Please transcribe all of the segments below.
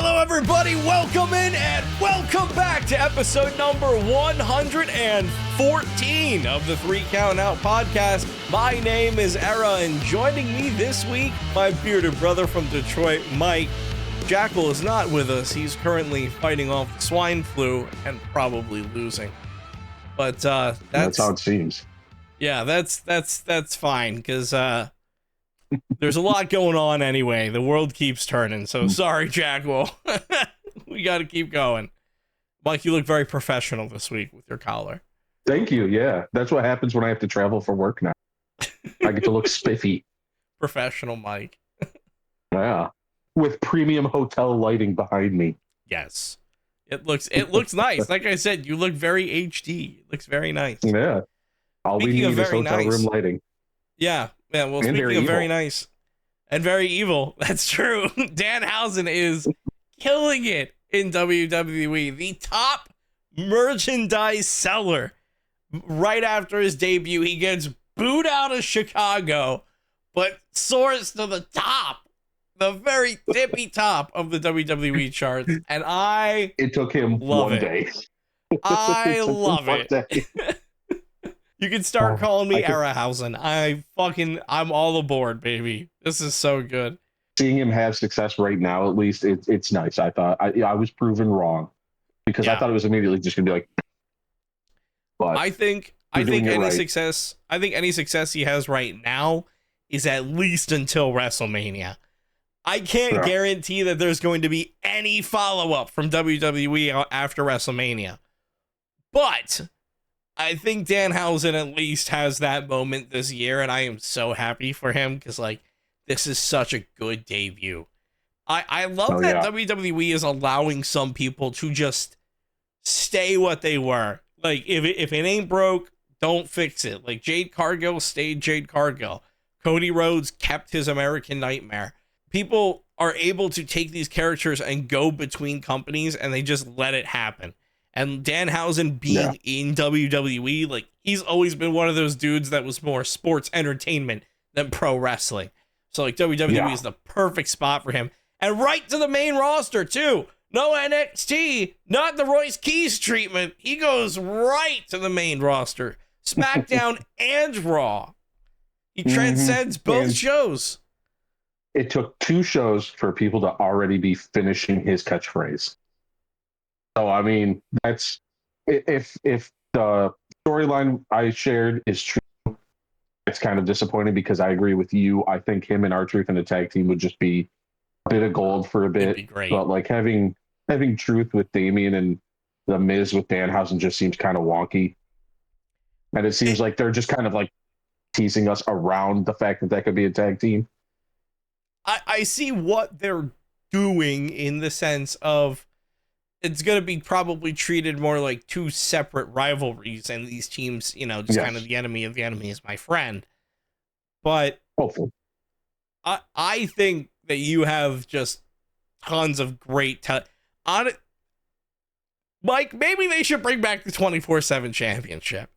Hello, everybody. Welcome in and welcome back to episode number 114 of the 3 Count Out podcast. My name is Era, and joining me this week, my bearded brother from Detroit, Mike. Jackal is not with us. He's currently fighting off swine flu and probably losing. But that's how it seems. Yeah, that's fine, because there's a lot going on anyway. The world keeps turning, so sorry, Jackal. We got to keep going. Mike, you look very professional this week with your collar. Thank you. Yeah, that's what happens when I have to travel for work now. I get to look spiffy. Professional Mike. Yeah, with premium hotel lighting behind me. Yes, it looks nice. Like I said, you look very HD. It looks very nice. Yeah, all we need is hotel room lighting. Yeah. Yeah, well, speaking of very nice and very evil, that's true. Danhausen is killing it in WWE. The top merchandise seller. Right after his debut, he gets booed out of Chicago, but soars to the top, the very tippy top of the WWE charts. And it took him one day. I love it. You can start calling me Erahausen. I'm all aboard, baby. This is so good. Seeing him have success right now, at least, it's nice. I thought I was proven wrong because I thought it was immediately just gonna be like. But I think any success he has right now is at least until WrestleMania. I can't guarantee that there's going to be any follow-up from WWE after WrestleMania, but I think Danhausen at least has that moment this year, and I am so happy for him because, this is such a good debut. I love that WWE is allowing some people to just stay what they were. Like, if it ain't broke, don't fix it. Like, Jade Cargill stayed Jade Cargill. Cody Rhodes kept his American Nightmare. People are able to take these characters and go between companies, and they just let it happen. And Danhausen being in WWE, he's always been one of those dudes that was more sports entertainment than pro wrestling. So, WWE is the perfect spot for him. And right to the main roster, too. No NXT, not the Royce Keys treatment. He goes right to the main roster. SmackDown and Raw. He transcends both shows. It took 2 shows for people to already be finishing his catchphrase. So, I mean, that's if the storyline I shared is true, it's kind of disappointing because I agree with you. I think him and R-Truth in a tag team would just be a bit of gold for a bit. It'd be great. But having Truth with Damian and The Miz with Danhausen just seems kind of wonky. And it seems like they're just kind of teasing us around the fact that could be a tag team. I see what they're doing in the sense of it's going to be probably treated more like 2 separate rivalries, and these teams, kind of the enemy of the enemy is my friend. But hopefully, I think that you have just tons of great on it. Mike, maybe they should bring back the 24/7 championship,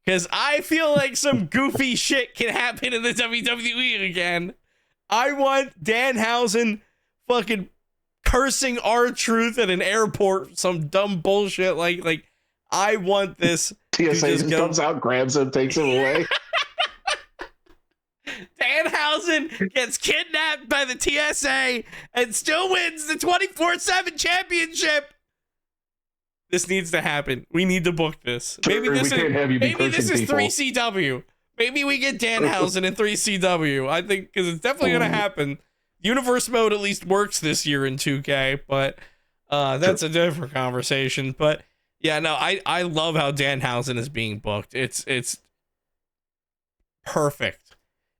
because I feel like some goofy shit can happen in the WWE again. I want Danhausen fucking cursing R-Truth at an airport, some dumb bullshit. Like I want this. TSA just comes out, grabs him, takes him away. Danhausen gets kidnapped by the TSA and still wins the 24/7 championship. This needs to happen. We need to book this. Maybe this is 3CW. Maybe we get Danhausen in 3CW. I think because it's definitely going to happen. Universe mode at least works this year in 2K, but that's a different conversation. But yeah, no, I love how Danhausen is being booked. It's perfect.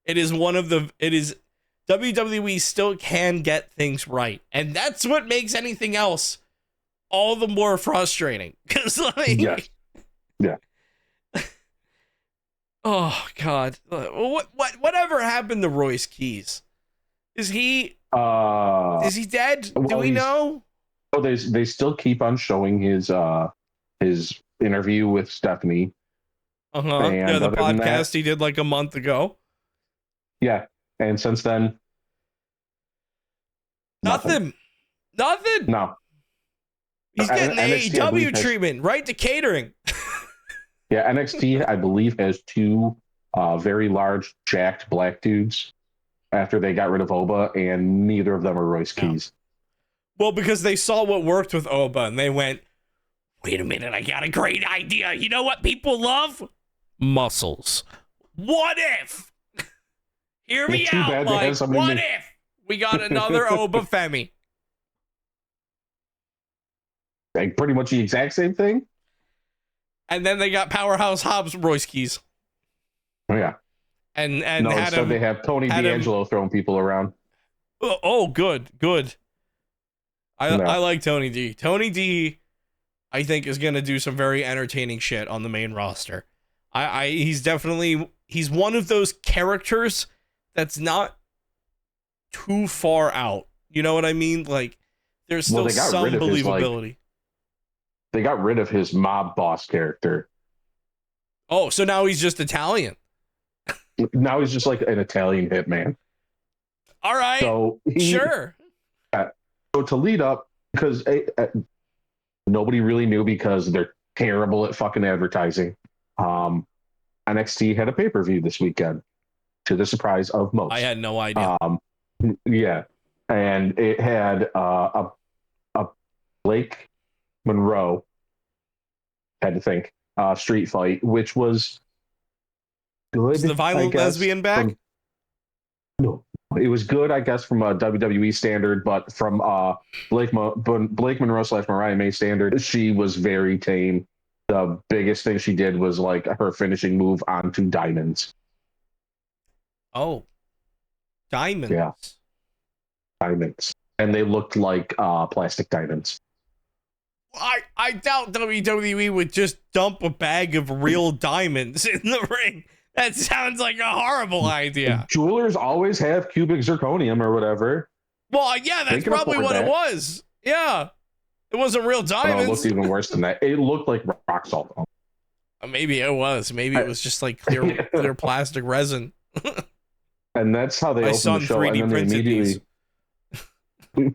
WWE still can get things right, and that's what makes anything else all the more frustrating. Because yeah. Oh God, whatever happened to Royce Keys? Is he dead? Do we know? Oh, they still keep on showing his interview with Stephanie. Yeah, the podcast he did a month ago. Yeah, and since then, nothing. Nothing. No. He's getting the NXT, AEW treatment, right to catering. Yeah, NXT, I believe, has two very large, jacked black dudes after they got rid of Oba, and neither of them are Royce Keys. Well, because they saw what worked with Oba, and they went, wait a minute, I got a great idea. You know what people love? Muscles. What if? Hear me out, Mike. What if we got another Oba Femi? Like pretty much the exact same thing. And then they got Powerhouse Hobbs Royce Keys. Oh, yeah. And no, had instead him, they have Tony D'Angelo throwing people around. Oh, good. I like Tony D. Tony D, I think, is going to do some very entertaining shit on the main roster. He's one of those characters that's not too far out. You know what I mean? Like, there's still some believability. They got rid of his mob boss character. Oh, so now he's just Italian. Now he's just like an Italian hitman. All right. So sure. So to lead up, because nobody really knew because they're terrible at fucking advertising. NXT had a pay-per-view this weekend, to the surprise of most. I had no idea. Yeah, and it had a Blake Monroe, had to think, street fight, which was good. Is the violent lesbian back? No, it was good, I guess, from a WWE standard, but from Blake Monroe / Mariah May standard, she was very tame. The biggest thing she did was like her finishing move onto diamonds. Oh, diamonds. Yeah, diamonds, and they looked like plastic diamonds. I doubt WWE would just dump a bag of real diamonds in the ring. That sounds like a horrible idea. Jewelers always have cubic zirconium or whatever. Well, yeah, that's probably what it was. Yeah. It wasn't real diamonds. Oh, it looked even worse than that. It looked like rock salt. Maybe it was. Maybe it was just like clear plastic resin. And that's how they opened the show. 3D and then they immediately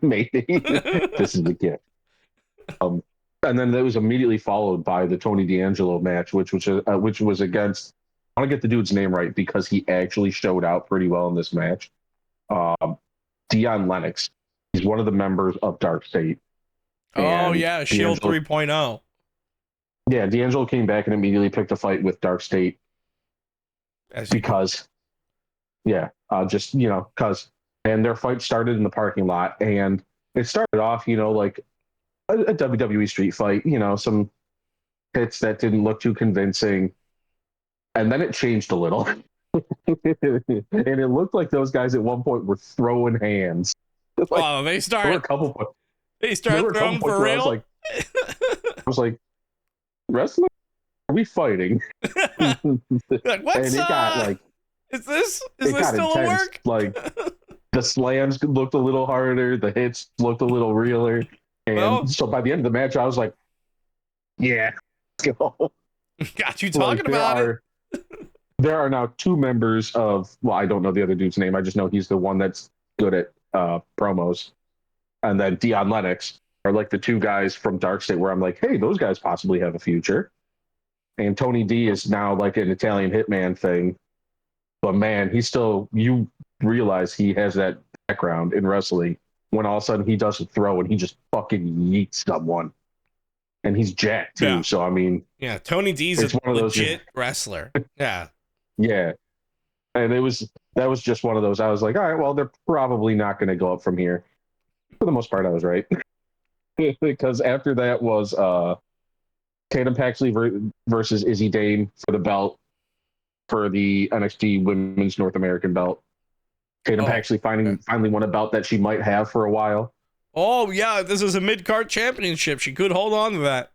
maybe this is the gift. And then that was immediately followed by the Tony D'Angelo match, which was against. I want to get the dude's name right because he actually showed out pretty well in this match. Dion Lennox. He's one of the members of Dark State. Oh, yeah, Shield 3.0. Yeah, D'Angelo came back and immediately picked a fight with Dark State. Because, and their fight started in the parking lot, and it started off, like a WWE street fight, some hits that didn't look too convincing. And then it changed a little. And it looked like those guys at one point were throwing hands. Like, they start throwing for real? I was like, wrestling? Are we fighting? Like, what's and it got is this still a work? Like the slams looked a little harder, the hits looked a little realer. And so by the end of the match, I was like, yeah, let's go. Got you talking about it. There are now two members of, I don't know the other dude's name. I just know he's the one that's good at promos. And then Dion Lennox are like the two guys from Dark State where I'm like, hey, those guys possibly have a future. And Tony D is now like an Italian hitman thing. But man, you realize he has that background in wrestling when all of a sudden he does a throw and he just fucking yeets someone. And he's jacked too. Yeah. So, I mean. Yeah, Tony D's a legit wrestler. Yeah. Yeah. And that was just one of those. I was like, all right, well, they're probably not going to go up from here. For the most part, I was right. Because after that was Tatum Paxley versus Izzy Dane for the belt, for the NXT Women's North American belt. Tatum Paxley finally won a belt that she might have for a while. Oh, yeah, this is a mid-card championship. She could hold on to that.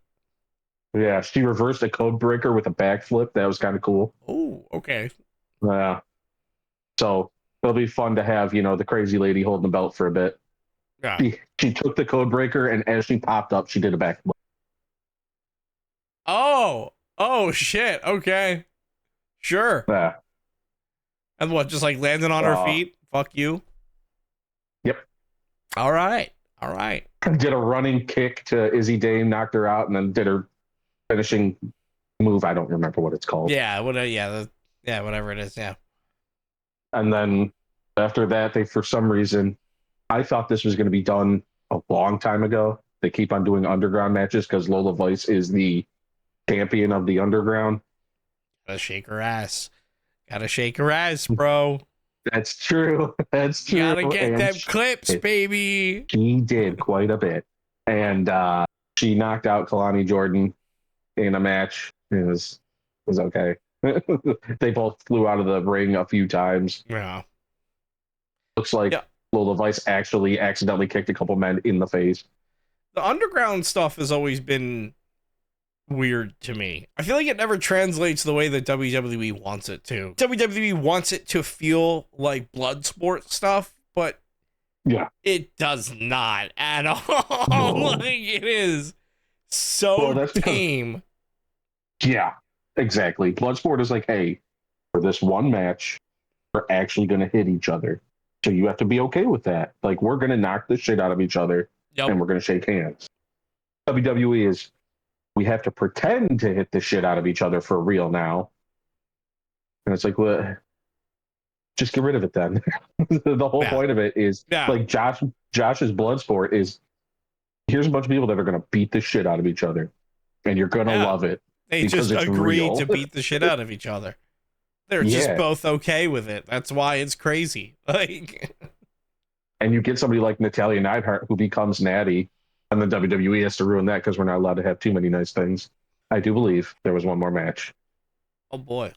Yeah, she reversed a code breaker with a backflip. That was kind of cool. Oh, okay. Yeah. So it'll be fun to have, the crazy lady holding the belt for a bit. Yeah. She took the code breaker, and as she popped up, she did a backflip. Oh, shit. Okay. Sure. Yeah. And what, just like landing on her feet? Fuck you? Yep. All right. All right. Did a running kick to Izzy Dane, knocked her out, and then did her finishing move. I don't remember what it's called. Yeah. Whatever it is. Yeah. And then after that, they, for some reason, I thought this was going to be done a long time ago. They keep on doing underground matches because Lola Vice is the champion of the underground. Gotta shake her ass. Gotta shake her ass, bro. That's true. That's true. You gotta get them clips, baby. She did quite a bit. And she knocked out Kalani Jordan in a match. It was okay. They both flew out of the ring a few times. Yeah. Looks like Lola Vice actually accidentally kicked a couple men in the face. The underground stuff has always been weird to me. I feel like it never translates the way that WWE wants it to. WWE wants it to feel like blood sport stuff, but it does not at all. No. Like, it is so tame. Yeah, exactly. Bloodsport is like, hey, for this one match, we're actually going to hit each other. So you have to be okay with that. Like, we're going to knock the shit out of each other, and we're going to shake hands. WWE is, we have to pretend to hit the shit out of each other for real now. And it's like, well, just get rid of it then. The whole point of it is, like, Josh's Bloodsport is, here's a bunch of people that are going to beat the shit out of each other, and you're going to love it. They just agreed to beat the shit out of each other. They're just both okay with it. That's why it's crazy. Like, and you get somebody like Natalya Neidhart who becomes Natty, and then WWE has to ruin that because we're not allowed to have too many nice things. I do believe there was one more match. Oh boy.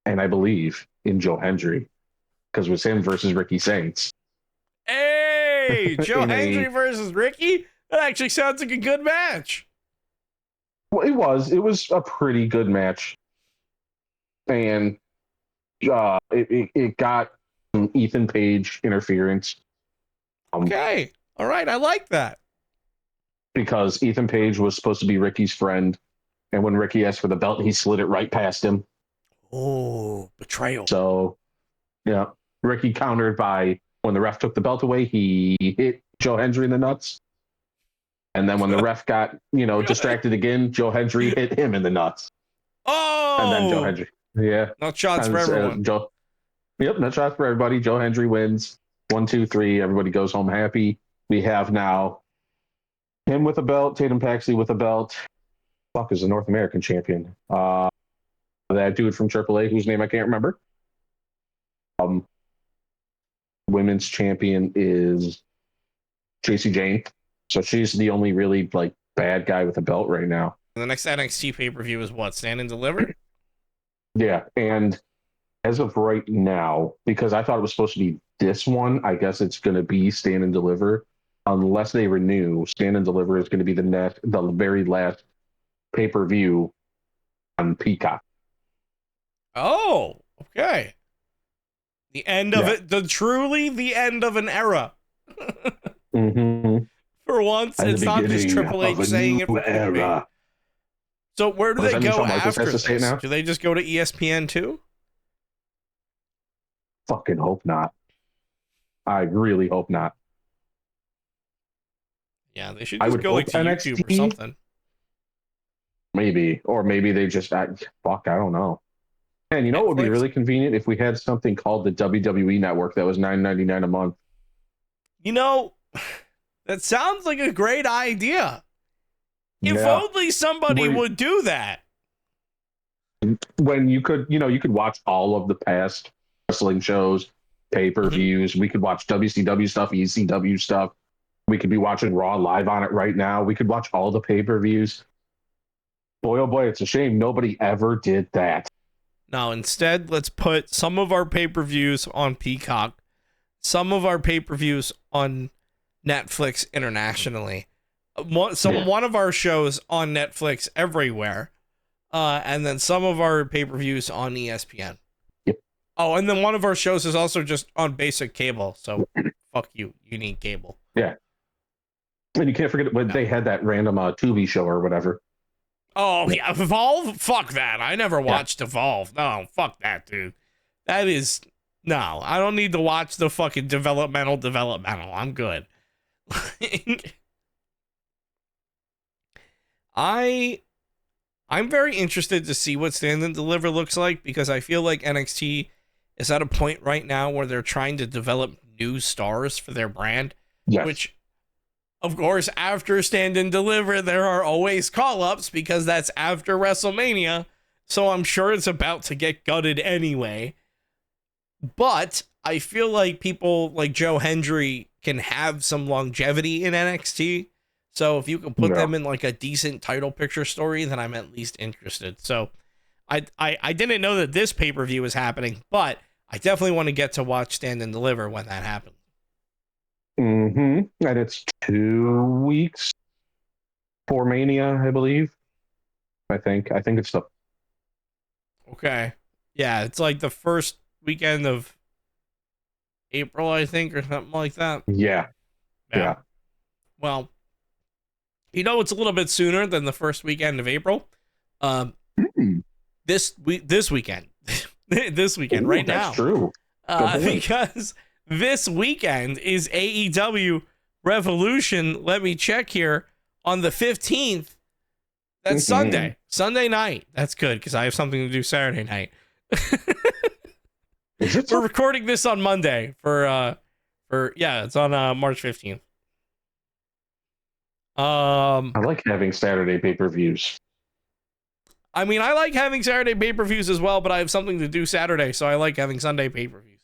And I believe in Joe Hendry, because it was him versus Ricky Saints. Hey, Joe Hendry versus Ricky? That actually sounds like a good match. Well, it was a pretty good match. And it got some Ethan Page interference. Okay. All right. I like that. Because Ethan Page was supposed to be Ricky's friend. And when Ricky asked for the belt, he slid it right past him. Oh, betrayal. So, yeah. Ricky countered by, when the ref took the belt away, he hit Joe Hendry in the nuts. And then when the ref got, distracted again, Joe Hendry hit him in the nuts. Oh! And then Joe Hendry. Yeah. Not shots for everyone. Not shots for everybody. Joe Hendry wins. 1, 2, 3. Everybody goes home happy. We have now him with a belt, Tatum Paxley with a belt. Fuck is the North American champion. That dude from AAA whose name I can't remember. Women's champion is Jacy Jane. So she's the only really bad guy with a belt right now. The next NXT pay-per-view is what? Stand and Deliver? Yeah, and as of right now, because I thought it was supposed to be this one, I guess it's going to be Stand and Deliver. Unless they renew, Stand and Deliver is going to be the very last pay-per-view on Peacock. Oh, okay. The end of it, truly the end of an era. Mm-hmm. For once, it's not just Triple H saying it for era. So where do they go after this? Do they just go to ESPN too? Fucking hope not. I really hope not. Yeah, they should just go to NXT, YouTube or something. Maybe. Or maybe they just... I don't know. And what would be really convenient if we had something called the WWE Network that was $9.99 a month. That sounds like a great idea. If only somebody would do that. When you could watch all of the past wrestling shows, pay-per-views. Mm-hmm. We could watch WCW stuff, ECW stuff. We could be watching Raw live on it right now. We could watch all the pay-per-views. Boy, oh boy, it's a shame nobody ever did that. No, instead, let's put some of our pay-per-views on Peacock, some of our pay-per-views on Netflix internationally, one of our shows on Netflix everywhere, and then some of our pay-per-views on ESPN. Yep. Oh, and then one of our shows is also just on basic cable, so fuck you. You need cable. Yeah. And you can't forget when they had that random Tubi show or whatever. Oh, yeah. Evolve? Fuck that. I never watched Evolve. No, fuck that, dude. That is... No, I don't need to watch the fucking developmental. I'm good. I'm very interested to see what Stand and Deliver looks like, because I feel like NXT is at a point right now where they're trying to develop new stars for their brand, Yes. which, of course, after Stand and Deliver, there are always call-ups because that's after WrestleMania, so I'm sure it's about to get gutted anyway. But I feel like people like Joe Hendry can have some longevity in NXT. So if you can put them in like a decent title picture story, then I'm at least interested. So I didn't know that this pay-per-view was happening, but I definitely want to get to watch Stand and Deliver when that happens. And it's 2 weeks for Mania, I believe. I think it's the... Okay. Yeah, it's like the first weekend of April, I think, or something like that. Yeah. Well, it's a little bit sooner than the first weekend of April. This weekend. This weekend, right now. That's true. Because this weekend is AEW Revolution. Let me check here. On the 15th, that's Sunday night. That's good, because I have something to do Saturday night. We're recording this on Monday it's on March 15th. I like having Saturday pay-per-views. I mean, I like having Saturday pay-per-views as well, but I have something to do Saturday, so I like having Sunday pay-per-views.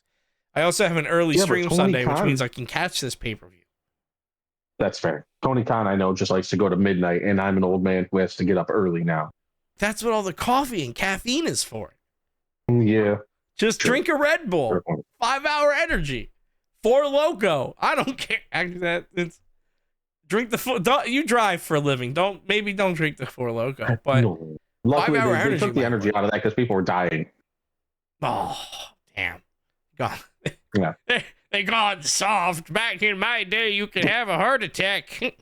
I also have an early stream Sunday, which means I can catch this pay-per-view. That's fair. Tony Khan, I know, just likes to go to midnight, and I'm an old man who has to get up early now. That's what all the coffee and caffeine is for. Yeah. Just drink a Red Bull. 5-hour energy. 4 Loko. I don't care. Drink the... You drive for a living. Don't drink the 4 Loko. But no. Luckily, 5-hour they took the energy out of that because people were dying. Oh, damn. God. Yeah. They got soft. Back in my day, you could have a heart attack. It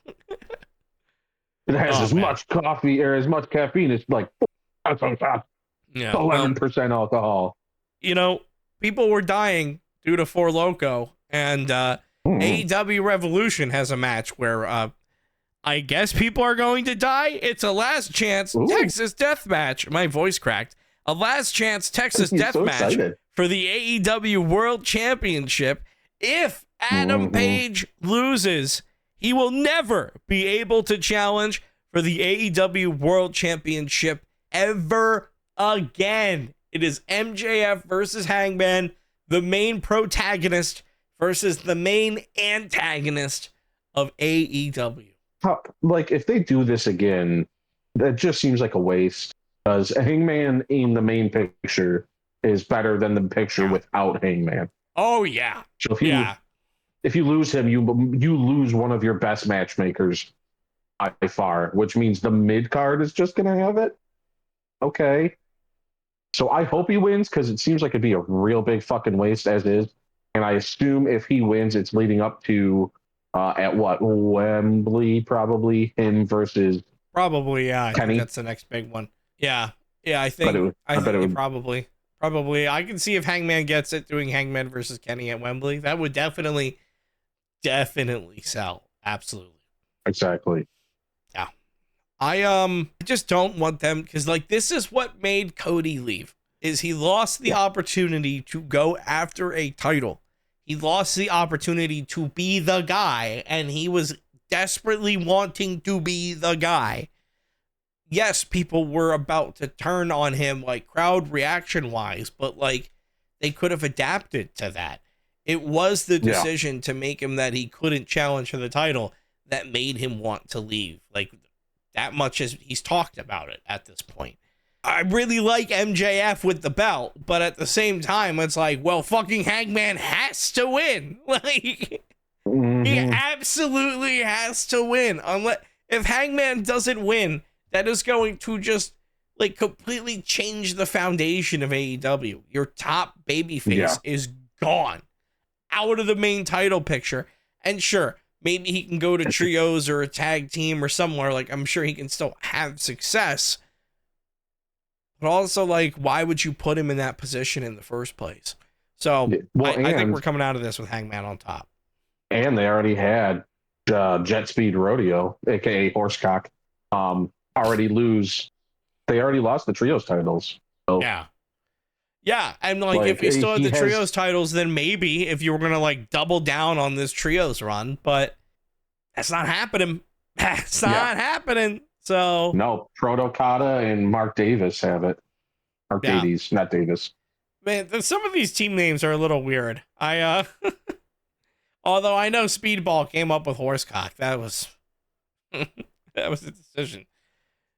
has much coffee or as much caffeine as like 11% alcohol. People were dying due to 4 Loko, and AEW Revolution has a match where I guess people are going to die. It's a last chance Texas death match. My voice cracked. A last chance Texas death match for the AEW World Championship. If Adam Page loses, he will never be able to challenge for the AEW World Championship ever again. It is MJF versus Hangman, the main protagonist versus the main antagonist of AEW. Like, if they do this again, that just seems like a waste, because Hangman in the main picture is better than the picture without Hangman. Oh, yeah. So if you lose him, you lose one of your best matchmakers by far, which means the mid card is just going to have it. Okay. So I hope he wins, because it seems like it'd be a real big fucking waste as is. And I assume if he wins, it's leading up to at what? Wembley, probably him versus. Probably, yeah. I Kenny. think that's the next big one. Yeah. I think probably. Probably. I can see if Hangman gets it, doing Hangman versus Kenny at Wembley. That would definitely sell. Absolutely. Exactly. Yeah. I just don't want them, because like this is what made Cody leave. Is he lost the opportunity to go after a title. He lost the opportunity to be the guy, and he was desperately wanting to be the guy. Yes, people were about to turn on him, like crowd reaction wise, but like they could have adapted to that. It was the decision to make him that he couldn't challenge for the title that made him want to leave. Like that much as he's talked about it at this point. I really like MJF with the belt, but at the same time, it's like, well, fucking Hangman has to win. Like, he absolutely has to win. If Hangman doesn't win, that is going to just like completely change the foundation of AEW. Your top babyface is gone, out of the main title picture. And sure, maybe he can go to trios or a tag team or somewhere. Like, I'm sure he can still have success. But also, like, why would you put him in that position in the first place? So I think we're coming out of this with Hangman on top. And they already had Jet Speed Rodeo, aka Horsecock, already lose. They already lost the trios titles. So, yeah, and like if we still had the trios titles, then maybe if you were gonna like double down on this trios run, but that's not happening. That's not happening. So no, Proto Kata and Mark Davis have it. Mark Davies, not Davis. Man, some of these team names are a little weird. Although I know Speedball came up with Horsecock. That was that was a decision.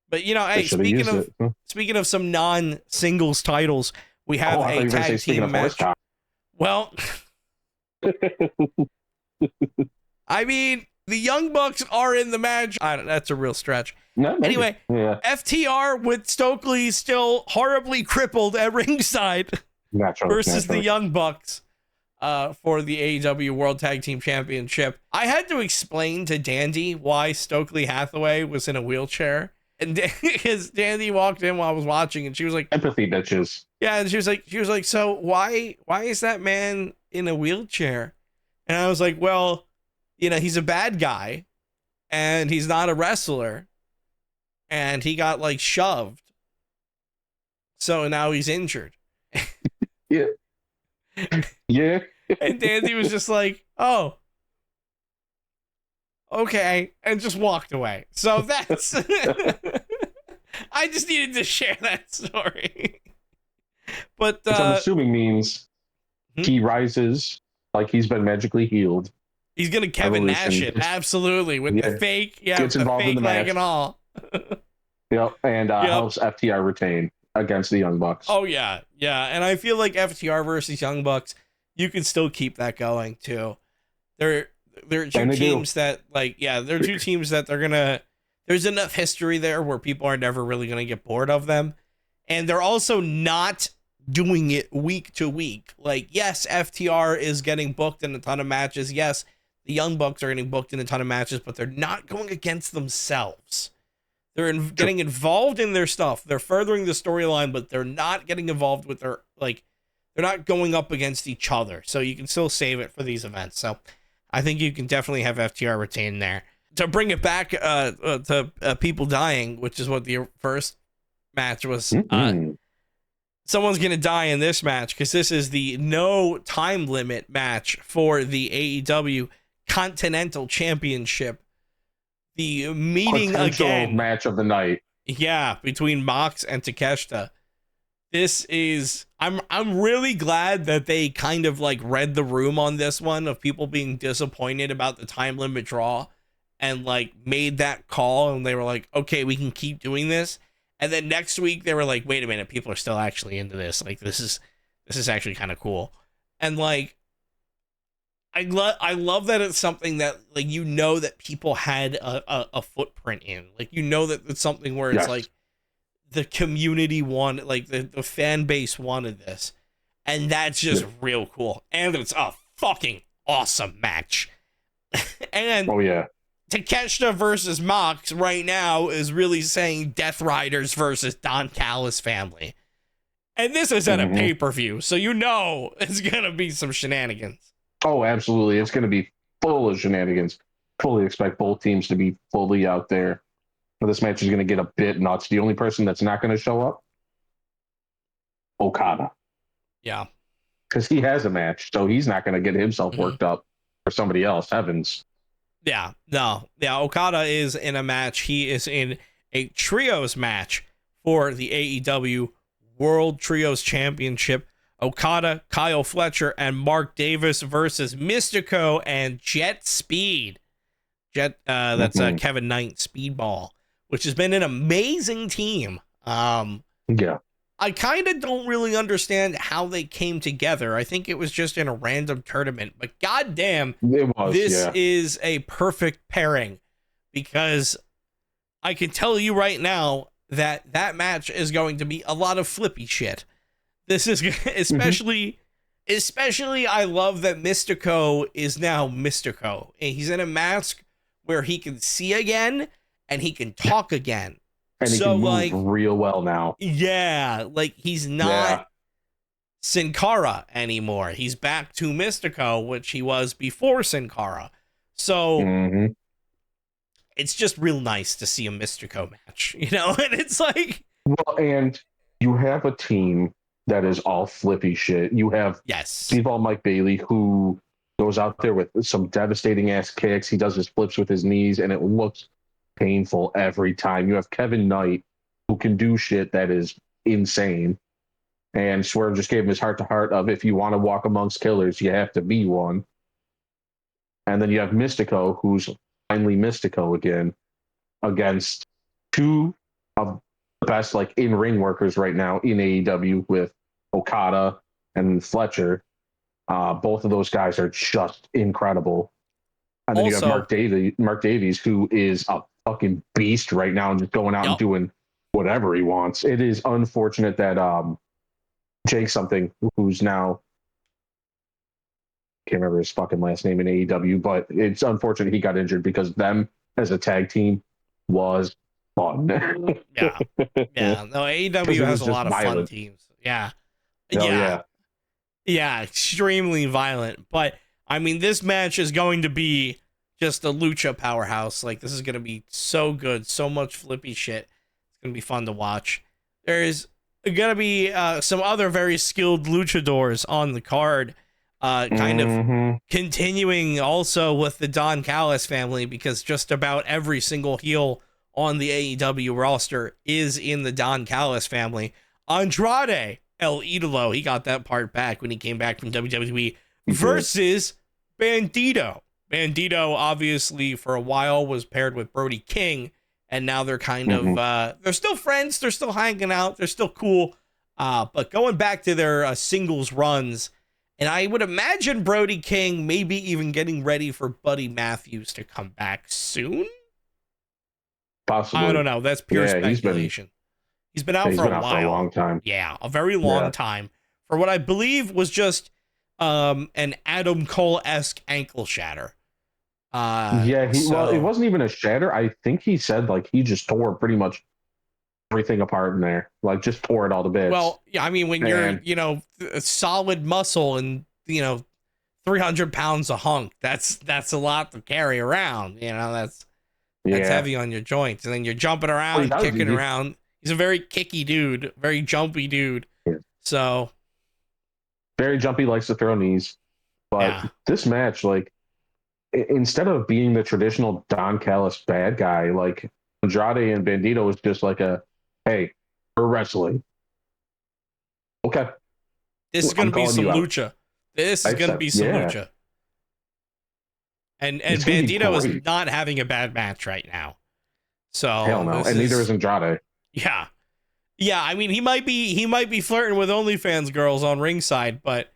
But you know, hey, speaking of some non-singles titles, we have a tag team match. Well, I mean, the Young Bucks are in the match. That's a real stretch. No, anyway, FTR with Stokely still horribly crippled at ringside versus the Young Bucks for the AEW World Tag Team Championship. I had to explain to Dandy why Stokely Hathaway was in a wheelchair. And because Dandy walked in while I was watching, and she was like, "Empathy, bitches." Yeah, and she was like, "So why is that man in a wheelchair?" And I was like, "Well, you know, he's a bad guy, and he's not a wrestler, and he got like shoved, so now he's injured." Yeah. Yeah. And Dandy was just like, "Oh, okay," and just walked away. So that's I just needed to share that story. But which I'm assuming means he rises like he's been magically healed. He's gonna Kevin Nash it, absolutely, with the fake, gets involved in the leg match and all. And helps FTR retain against the Young Bucks. Oh yeah, and I feel like FTR versus Young Bucks, you can still keep that going too. There are two teams that they're gonna. There's enough history there where people are never really gonna get bored of them, and they're also not doing it week to week. Like, yes, FTR is getting booked in a ton of matches. Yes, the Young Bucks are getting booked in a ton of matches, but they're not going against themselves. They're getting involved in their stuff. They're furthering the storyline, but they're not getting involved with they're not going up against each other. So you can still save it for these events. So I think you can definitely have FTR retain there. To bring it back to people dying, which is what the first match was. Someone's going to die in this match because this is the no time limit match for the AEW Continental Championship. The meeting again. Match of the night. Yeah, between Mox and Takeshita. This is I'm really glad that they kind of like read the room on this one of people being disappointed about the time limit draw and like made that call, and they were like, okay, we can keep doing this. And then next week they were like, wait a minute, people are still actually into this. Like this is actually kind of cool. And like I love that it's something that like that people had a footprint in. Like that it's something where it's like the community wanted, like the fan base wanted this. And that's just real cool. And it's a fucking awesome match. And Takeshita versus Mox right now is really saying Death Riders versus Don Callis family. And this is at a pay-per-view, so it's going to be some shenanigans. Oh, absolutely. It's going to be full of shenanigans. Fully expect both teams to be fully out there. This match is going to get a bit nuts. The only person that's not going to show up? Okada. Yeah. Because he has a match, so he's not going to get himself worked up for somebody else. Evans. Yeah, no. Yeah, Okada is in a match. He is in a trios match for the AEW World Trios Championship. Okada, Kyle Fletcher, and Mark Davis versus Mystico and Jet Speed. That's Kevin Knight, Speedball, which has been an amazing team. I kind of don't really understand how they came together. I think it was just in a random tournament, but goddamn, this is a perfect pairing because I can tell you right now that match is going to be a lot of flippy shit. This is especially I love that Mystico is now Mystico. And he's in a mask where he can see again and he can talk again. And he can move real well now. Yeah, like he's not Sin Cara anymore. He's back to Mystico, which he was before Sin Cara. So it's just real nice to see a Mystico match, you know? And it's like, well, and you have a team that is all flippy shit. You have yes, Steve Mike Bailey, who goes out there with some devastating ass kicks. He does his flips with his knees, and it looks painful every time. You have Kevin Knight, who can do shit that is insane. And Swerve just gave him his heart to heart of, if you want to walk amongst killers, you have to be one. And then you have Mystico, who's finally Mystico again, against two of the best like in-ring workers right now in AEW with Okada and Fletcher. Both of those guys are just incredible. And then you have Mark Davies, who is a fucking beast right now and just going out and doing whatever he wants. It is unfortunate that Jake something, who's now, can't remember his fucking last name in AEW, but it's unfortunate he got injured, because them as a tag team was fun. yeah. No, AEW has a lot of fun teams. Yeah. Yeah, extremely violent. But I mean, this match is going to be just a lucha powerhouse. Like, this is going to be so good, so much flippy shit. It's going to be fun to watch. There's going to be some other very skilled luchadors on the card. Kind of continuing also with the Don Callis family, because just about every single heel on the AEW roster is in the Don Callis family. Andrade El Idolo, he got that part back when he came back from WWE, versus Bandito. Bandito, obviously, for a while was paired with Brody King, and now they're kind of, they're still friends, they're still hanging out, they're still cool, but going back to their singles runs. And I would imagine Brody King maybe even getting ready for Buddy Matthews to come back soon. Possibly. I don't know. That's pure speculation. He's been out for a while. For a long time. Yeah, a very long time. For what I believe was just an Adam Cole-esque ankle shatter. Well, it wasn't even a shatter. I think he said like he just tore pretty much everything apart in there, like just tore it all to bits. Well, yeah, I mean, when you're, a solid muscle and 300 pounds of hunk, that's a lot to carry around. That's heavy on your joints, and then you're jumping around, kicking around. He's a very kicky dude, very jumpy dude. Yeah. So very jumpy, likes to throw knees. But this match, like, instead of being the traditional Don Callis bad guy, like Andrade and Bandito was just like hey, we're wrestling. Okay. This is going to be some lucha. This is going to be some lucha. And Bandito is not having a bad match right now. So hell no. And neither is Andrade. Yeah. Yeah, I mean, he might be flirting with OnlyFans girls on ringside, but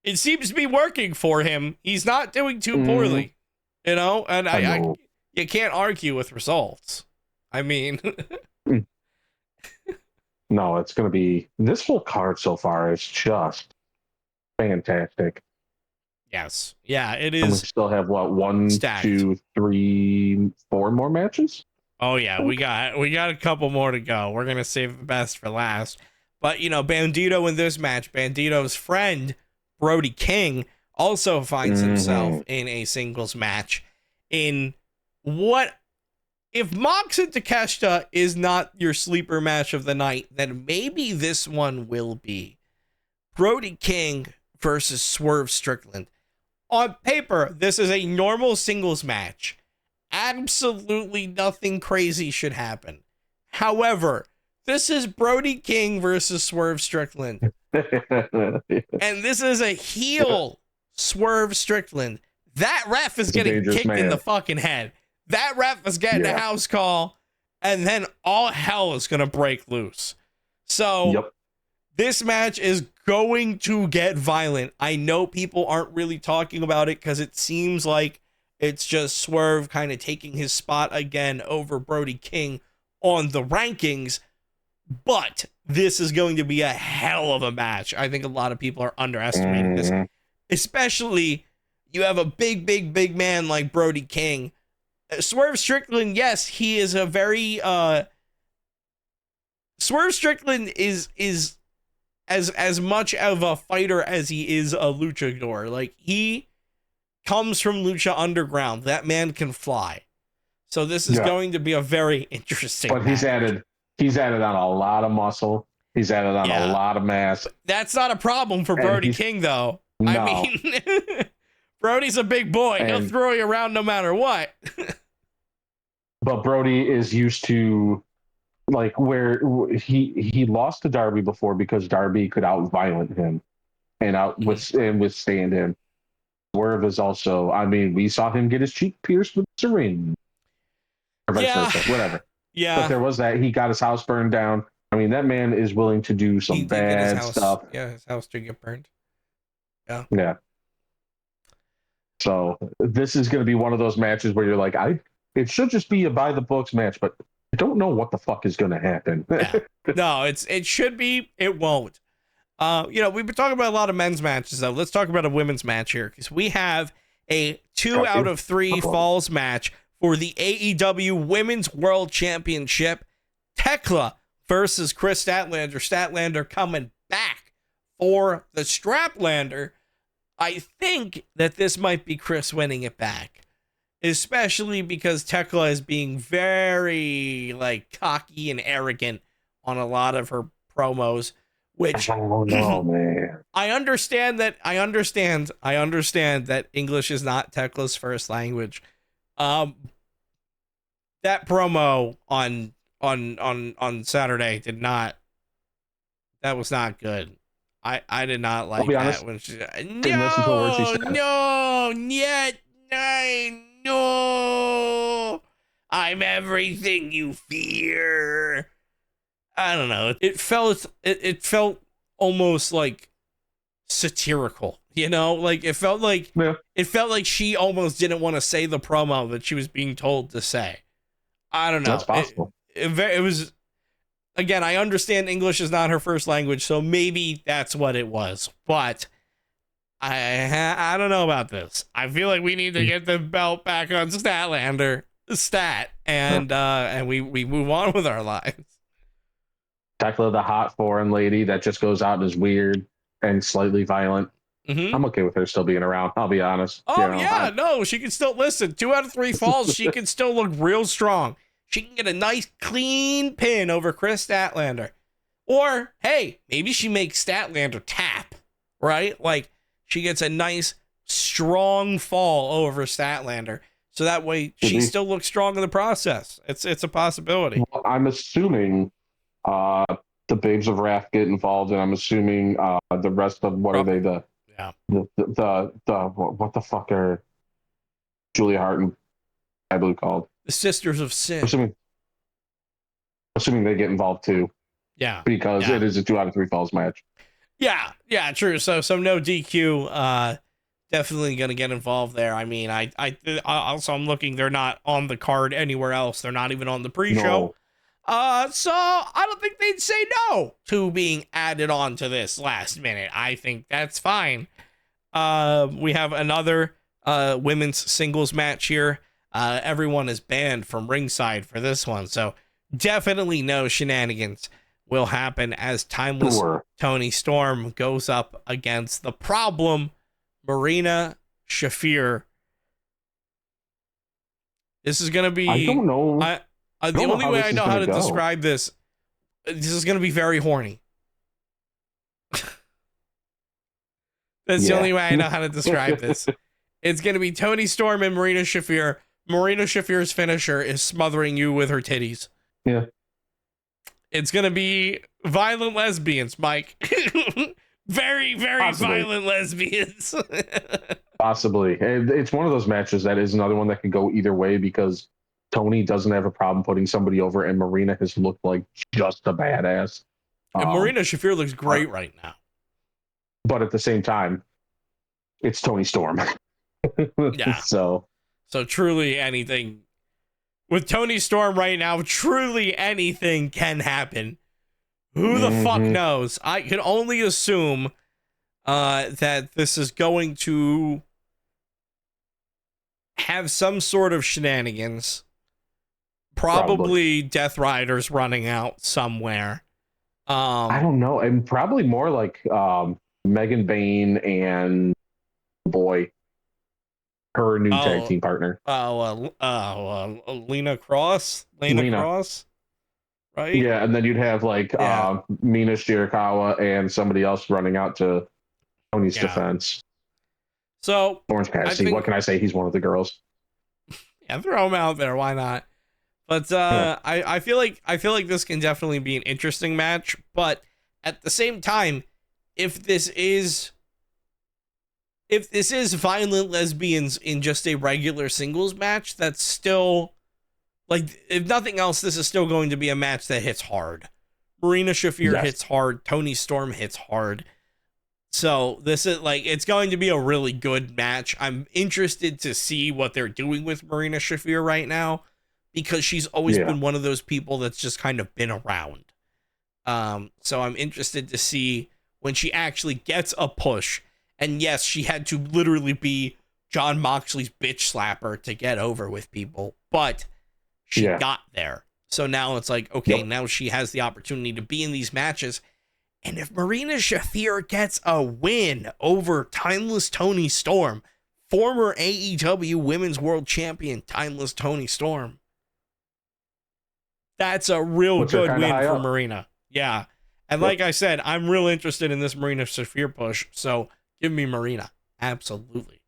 it seems to be working for him. He's not doing too poorly. And you can't argue with results. I mean, no, it's going to be, this whole card so far is just fantastic. Yes. Yeah, it is. And we still have what, 1, stacked. 2, 3, 4 more matches? Oh yeah, we got a couple more to go. We're going to save the best for last. But, Bandito in this match, Bandito's friend, Brody King, also finds himself in a singles match in what, if Mox and Takeshita is not your sleeper match of the night, then maybe this one will be. Brody King versus Swerve Strickland. On paper, this is a normal singles match. Absolutely nothing crazy should happen. However, this is Brody King versus Swerve Strickland. And this is a heel Swerve Strickland. That ref is getting kicked in the fucking head. That ref is getting a house call, and then all hell is going to break loose. So this match is going to get violent. I know people aren't really talking about it because it seems like it's just Swerve kind of taking his spot again over Brody King on the rankings, but this is going to be a hell of a match. I think a lot of people are underestimating this, especially you have a big man like Brody King. Swerve Strickland, yes, he is a very Swerve Strickland is as much of a fighter as he is a luchador. Like, he comes from Lucha Underground. That man can fly. So this is going to be a very interesting But match. he's added on a lot of muscle. He's added on a lot of mass. That's not a problem for Brody King, though. No. I mean, Brody's a big boy. He'll throw you around no matter what. But Brody is used to, like, where he lost to Darby before because Darby could out-violent him and withstand him. Swerve is also, I mean, we saw him get his cheek pierced with a syringe. Or vice versa, whatever. Yeah. But there was that. He got his house burned down. I mean, that man is willing to do some bad stuff. Yeah, his house did get burned. Yeah. Yeah. So this is going to be one of those matches where you're like, it should just be a by the books match, but I don't know what the fuck is going to happen. Yeah. No, it should be. It won't. We've been talking about a lot of men's matches, though. Let's talk about a women's match here, because we have a 2 out of 3 falls match for the AEW Women's World Championship. Tekla versus Chris Statlander. Statlander coming back for the Straplander. I think that this might be Chris winning it back, especially because Tekla is being very cocky and arrogant on a lot of her promos, which man. I understand that English is not Tekla's first language. That promo on Saturday that was not good. I did not like that honest, when she didn't listen to a word she said. No, I'm everything you fear. I don't know. It felt almost like satirical, it felt like she almost didn't want to say the promo that she was being told to say. I don't know. That's possible. It was. Again, I understand English is not her first language, so maybe that's what it was. But I don't know about this. I feel like we need to get the belt back on Statlander, and we move on with our lives. Tekla, the hot foreign lady that just goes out and is weird and slightly violent. Mm-hmm. I'm okay with her still being around. I'll be honest. No, she can still listen. 2 out of 3 falls, she can still look real strong. She can get a nice clean pin over Chris Statlander. Or, hey, maybe she makes Statlander tap, right? Like, she gets a nice, strong fall over Statlander. So that way she still looks strong in the process. It's a possibility. Well, I'm assuming the Babes of Wrath get involved, and I'm assuming the rest of what Probably. are they? What the fuck are Julia Hart and I believe called? The Sisters of Sin. Assuming they get involved too. Yeah. Because it is a 2 out of 3 falls match. Yeah, true. So no DQ. Definitely gonna get involved there. I mean, I also I'm looking. They're not on the card anywhere else. They're not even on the pre-show. No. So I don't think they'd say no to being added on to this last minute. I think that's fine. We have another women's singles match here. Everyone is banned from ringside for this one, so definitely no shenanigans will happen as Timeless Tony Storm goes up against the Problem, Marina Shafir. This is going to be... I don't know. The only way I know how to describe this is going to be very horny. That's the only way I know how to describe this. It's going to be Tony Storm and Marina Shafir. Marina Shafir's finisher is smothering you with her titties. Yeah. It's going to be violent lesbians, Mike. Very, very Possibly. Violent lesbians. Possibly. It's one of those matches that is another one that can go either way because Tony doesn't have a problem putting somebody over, and Marina has looked like just a badass. And Marina Shafir looks great right now. But at the same time, it's Tony Storm. Yeah. So truly anything with Tony Storm right now, truly anything can happen. Who the fuck knows? I can only assume that this is going to have some sort of shenanigans. Probably Death Riders running out somewhere. I don't know. And probably more like Megan Bain and Boy. her new tag team partner. Lena Cross, right? Yeah, and then you'd have like Mina Shirakawa and somebody else running out to Tony's defense. So Orange Cassidy, what can I say? He's one of the girls. Yeah, throw him out there. Why not? But I feel like this can definitely be an interesting match. But at the same time, if this is violent lesbians in just a regular singles match, that's still, like, if nothing else, this is still going to be a match that hits hard. Marina Shafir hits hard. Toni Storm hits hard. So this is it's going to be a really good match. I'm interested to see what they're doing with Marina Shafir right now, because she's always been one of those people that's just kind of been around. So I'm interested to see when she actually gets a push. And yes, she had to literally be Jon Moxley's bitch slapper to get over with people, but she got there. So now it's like, okay, now she has the opportunity to be in these matches. And if Marina Shafir gets a win over Timeless Toni Storm, former AEW Women's World Champion Timeless Toni Storm, that's a real good win for Marina. Yeah. And like I said, I'm real interested in this Marina Shafir push. So give me Marina. Absolutely.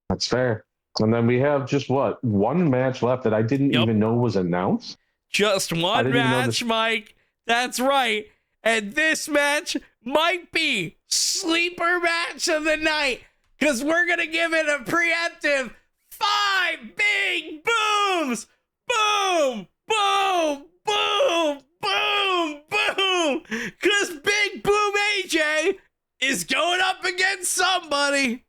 That's fair. And then we have just one match left that I didn't even know was announced. Just one match, Mike. That's right. And this match might be sleeper match of the night, because we're going to give it a preemptive 5 big booms. Boom, boom, boom, boom, boom. Because Big Boom AJ is going up against somebody.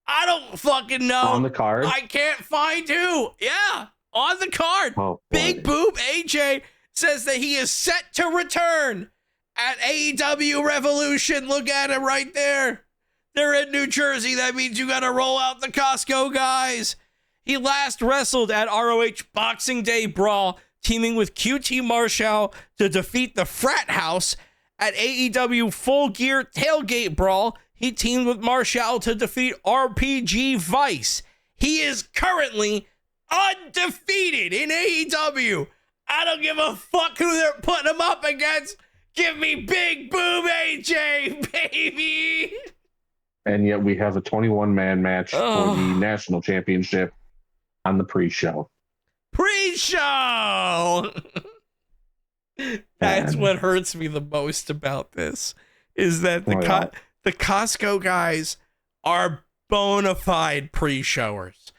I don't fucking know. On the card? I can't find who. Yeah, on the card. Oh, Big Boom AJ says that he is set to return at AEW Revolution. Look at it right there. They're in New Jersey. That means you got to roll out the Costco guys. He last wrestled at ROH Boxing Day Brawl, teaming with QT Marshall to defeat the Frat House. At AEW Full Gear Tailgate Brawl, he teamed with Marshall to defeat RPG Vice. He is currently undefeated in AEW. I don't give a fuck who they're putting him up against. Give me Big Boom AJ, baby. And yet we have a 21-man match for the national championship on the pre-show. That's what hurts me the most about this, is that the Costco guys are bona fide pre-showers.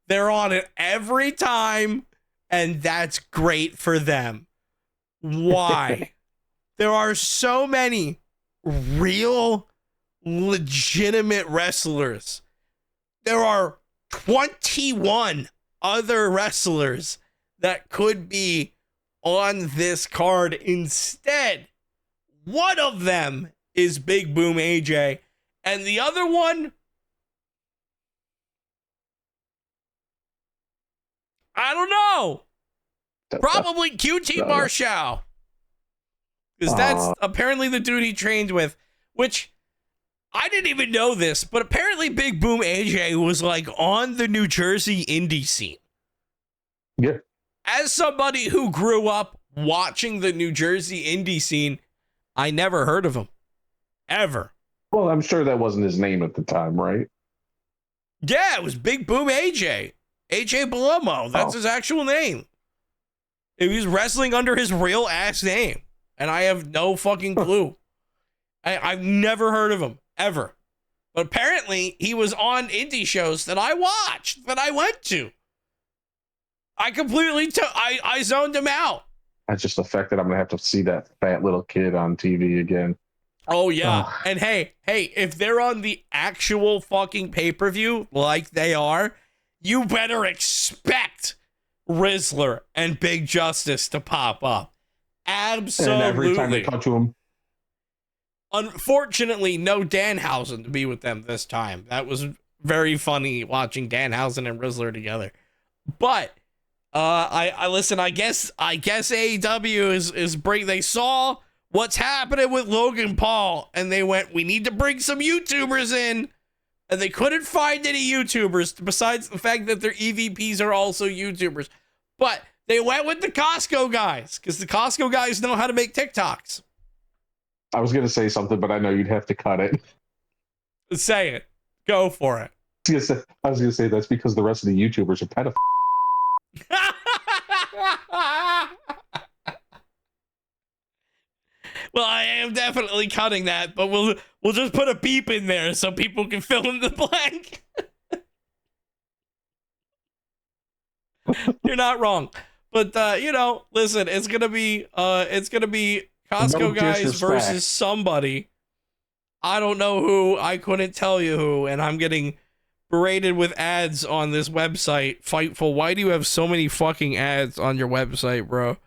They're on it every time, and that's great for them. Why? There are so many real, legitimate wrestlers. There are 21 other wrestlers that could be on this card instead. One of them is Big Boom AJ, and the other one, I don't know. Probably QT Marshall, because that's apparently the dude he trained with, which I didn't even know this, but apparently Big Boom AJ was on the New Jersey indie scene. Yeah. As somebody who grew up watching the New Jersey indie scene, I never heard of him. Ever. Well, I'm sure that wasn't his name at the time, right? Yeah, it was Big Boom AJ. AJ Balomo. That's his actual name. He was wrestling under his real ass name. And I have no fucking clue. I've never heard of him. Ever. But apparently he was on indie shows that I watched, that I went to. I completely I zoned him out. That's just the fact that I'm going to have to see that fat little kid on TV again. Oh, yeah. And hey, if they're on the actual fucking pay-per-view like they are, you better expect Rizzler and Big Justice to pop up. Absolutely. And every time they cut to him. Unfortunately, no Danhausen to be with them this time. That was very funny watching Danhausen and Rizzler together. But I listen. I guess AEW is bring. They saw what's happening with Logan Paul, and they went, we need to bring some YouTubers in, and they couldn't find any YouTubers besides the fact that their EVPs are also YouTubers. But they went with the Costco guys because the Costco guys know how to make TikToks. I was going to say something, but I know you'd have to cut it. Say it. Go for it. I was going to say that's because the rest of the YouTubers are pedophiles. Well, I am definitely cutting that, but we'll just put a beep in there so people can fill in the blank. You're not wrong. But listen, it's gonna be Costco guys versus somebody. I don't know who, I couldn't tell you who, and I'm getting berated with ads on this website. Fightful, why do you have so many fucking ads on your website, bro?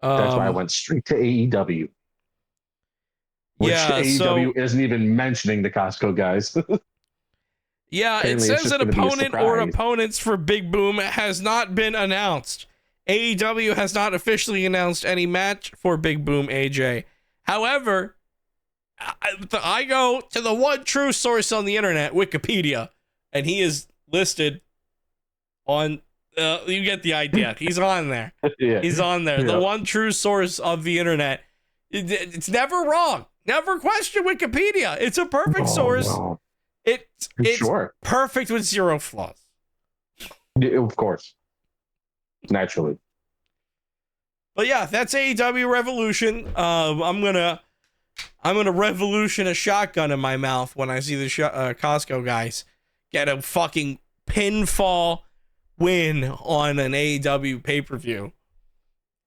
That's why I went straight to AEW. Which AEW isn't even mentioning the Costco guys. Yeah, apparently it says an opponent or opponents for Big Boom has not been announced. AEW has not officially announced any match for Big Boom AJ. However, I go to the one true source on the internet, Wikipedia, and he is listed on, you get the idea. He's on there. Yeah. He's on there. Yeah. The one true source of the internet. It's never wrong. Never question Wikipedia. It's a perfect source. No. It's sure. Perfect with zero flaws. Yeah, of course. Naturally. But yeah, that's AEW Revolution. I'm gonna revolution a shotgun in my mouth when I see the Costco guys get a fucking pinfall win on an AEW pay-per-view.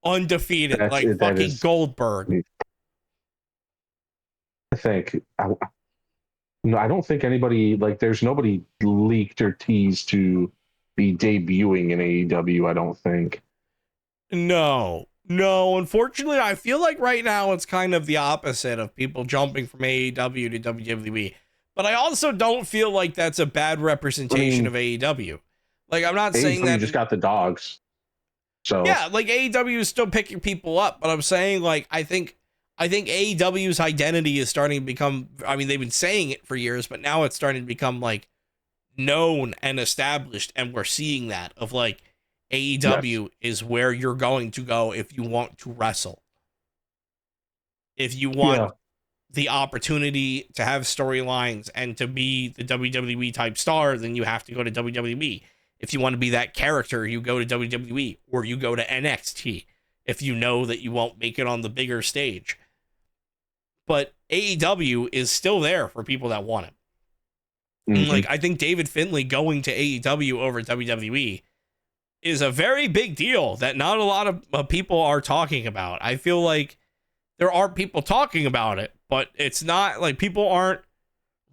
Undefeated, like fucking Goldberg. I don't think anybody, like, there's nobody leaked or teased to be debuting in AEW, I don't think. No, unfortunately, I feel like right now it's kind of the opposite of people jumping from AEW to WWE. But I also don't feel like that's a bad representation of AEW. Like, I'm not saying that... You just got the dogs. So yeah, like, AEW is still picking people up, but I'm saying, like, I think AEW's identity is starting to become, I mean, they've been saying it for years, but now it's starting to become, like, known and established, and we're seeing that of, like, AEW is where you're going to go if you want to wrestle. If you want the opportunity to have storylines and to be the WWE type star, then you have to go to WWE. If you want to be that character, you go to WWE or you go to NXT if you know that you won't make it on the bigger stage. But AEW is still there for people that want it. Mm-hmm. Like, I think David Finlay going to AEW over WWE is a very big deal that not a lot of people are talking about. I feel like there are people talking about it, but it's not like people aren't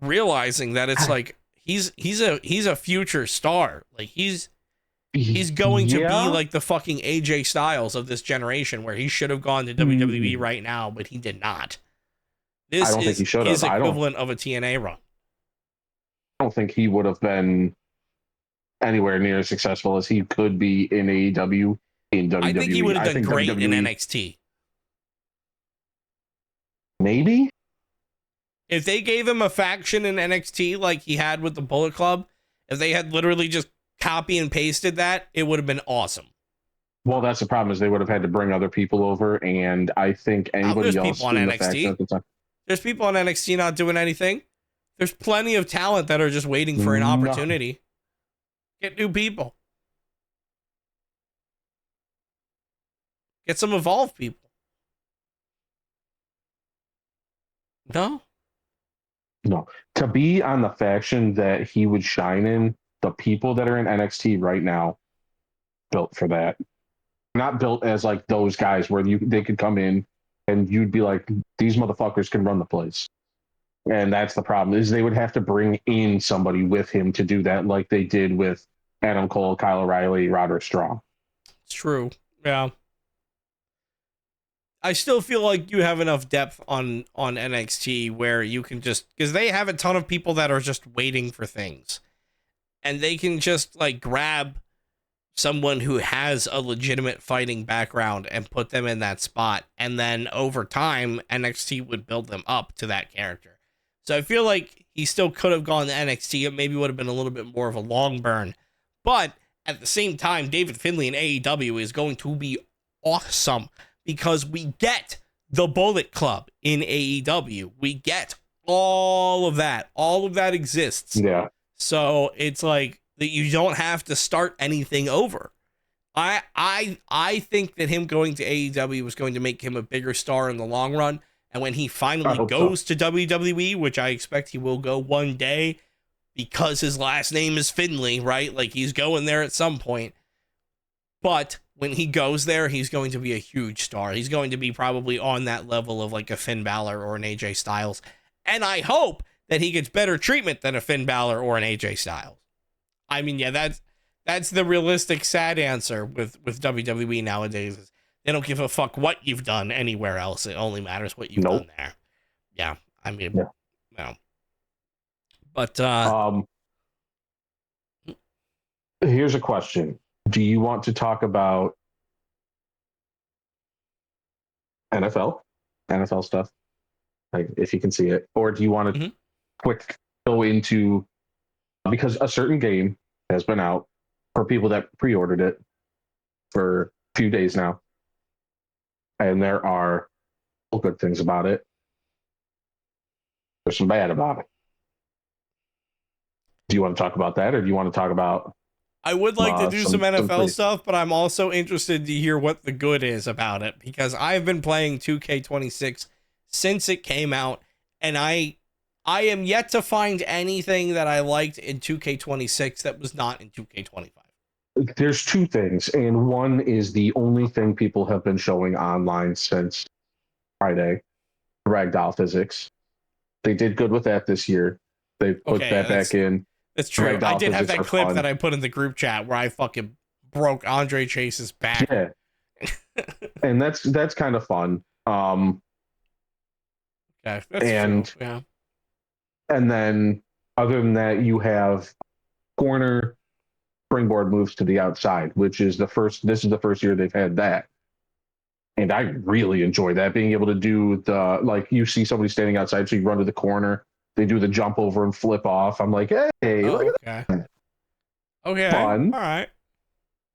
realizing that it's like he's a future star. Like he's going to be like the fucking AJ Styles of this generation, where he should have gone to WWE right now, but he did not. This is his equivalent of a TNA run. I don't think he would have been anywhere near as successful as he could be in AEW in WWE. I think he would have done great in NXT. Maybe? If they gave him a faction in NXT like he had with the Bullet Club, if they had literally just copy and pasted that, it would have been awesome. Well, that's the problem, is they would have had to bring other people over, and I think anybody else in NXT. The faction at the time. There's people on NXT not doing anything. There's plenty of talent that are just waiting for an opportunity. Get new people. Get some Evolve people. No. To be on the faction that he would shine in, the people that are in NXT right now, built for that. Not built as like those guys where they could come in and you'd be like, these motherfuckers can run the place. And that's the problem, is they would have to bring in somebody with him to do that, like they did with Adam Cole, Kyle O'Reilly, Roderick Strong. It's true. Yeah. I still feel like you have enough depth on NXT where you can just, because they have a ton of people that are just waiting for things, and they can just like grab someone who has a legitimate fighting background and put them in that spot. And then over time, NXT would build them up to that character. So I feel like he still could have gone to NXT. It maybe would have been a little bit more of a long burn. But at the same time, David Finlay in AEW is going to be awesome because we get the Bullet Club in AEW. We get all of that. All of that exists. Yeah. So it's like that you don't have to start anything over. I think that him going to AEW was going to make him a bigger star in the long run. And when he finally goes to WWE, which I expect he will go one day because his last name is Finlay, right? Like he's going there at some point. But when he goes there, he's going to be a huge star. He's going to be probably on that level of like a Finn Balor or an AJ Styles. And I hope that he gets better treatment than a Finn Balor or an AJ Styles. I mean, yeah, that's the realistic, sad answer with WWE nowadays. They don't give a fuck what you've done anywhere else. It only matters what you've done there. Yeah, I mean, no. But here's a question. Do you want to talk about NFL stuff? Like if you can see it, or do you want to quick go into, because a certain game has been out for people that pre-ordered it for a few days now, and there are good things about it. There's some bad about it. Do you want to talk about that, or do you want to talk about? I would like to do some NFL stuff, but I'm also interested to hear what the good is about it, because I've been playing 2K26 since it came out, and I am yet to find anything that I liked in 2K26 that was not in 2K25. There's two things, and one is the only thing people have been showing online since Friday, ragdoll physics. They did good with that this year. They put that back in. That's true. I did have that clip that I put in the group chat where I fucking broke Andre Chase's back. Yeah. And that's kind of fun. That's and true. Yeah. And then other than that, you have corner springboard moves to the outside, which is this is the first year they've had that. And I really enjoy that, being able to do the, like, you see somebody standing outside, so you run to the corner, they do the jump over and flip off. I'm like, hey, look at that. Okay. Fun. All right.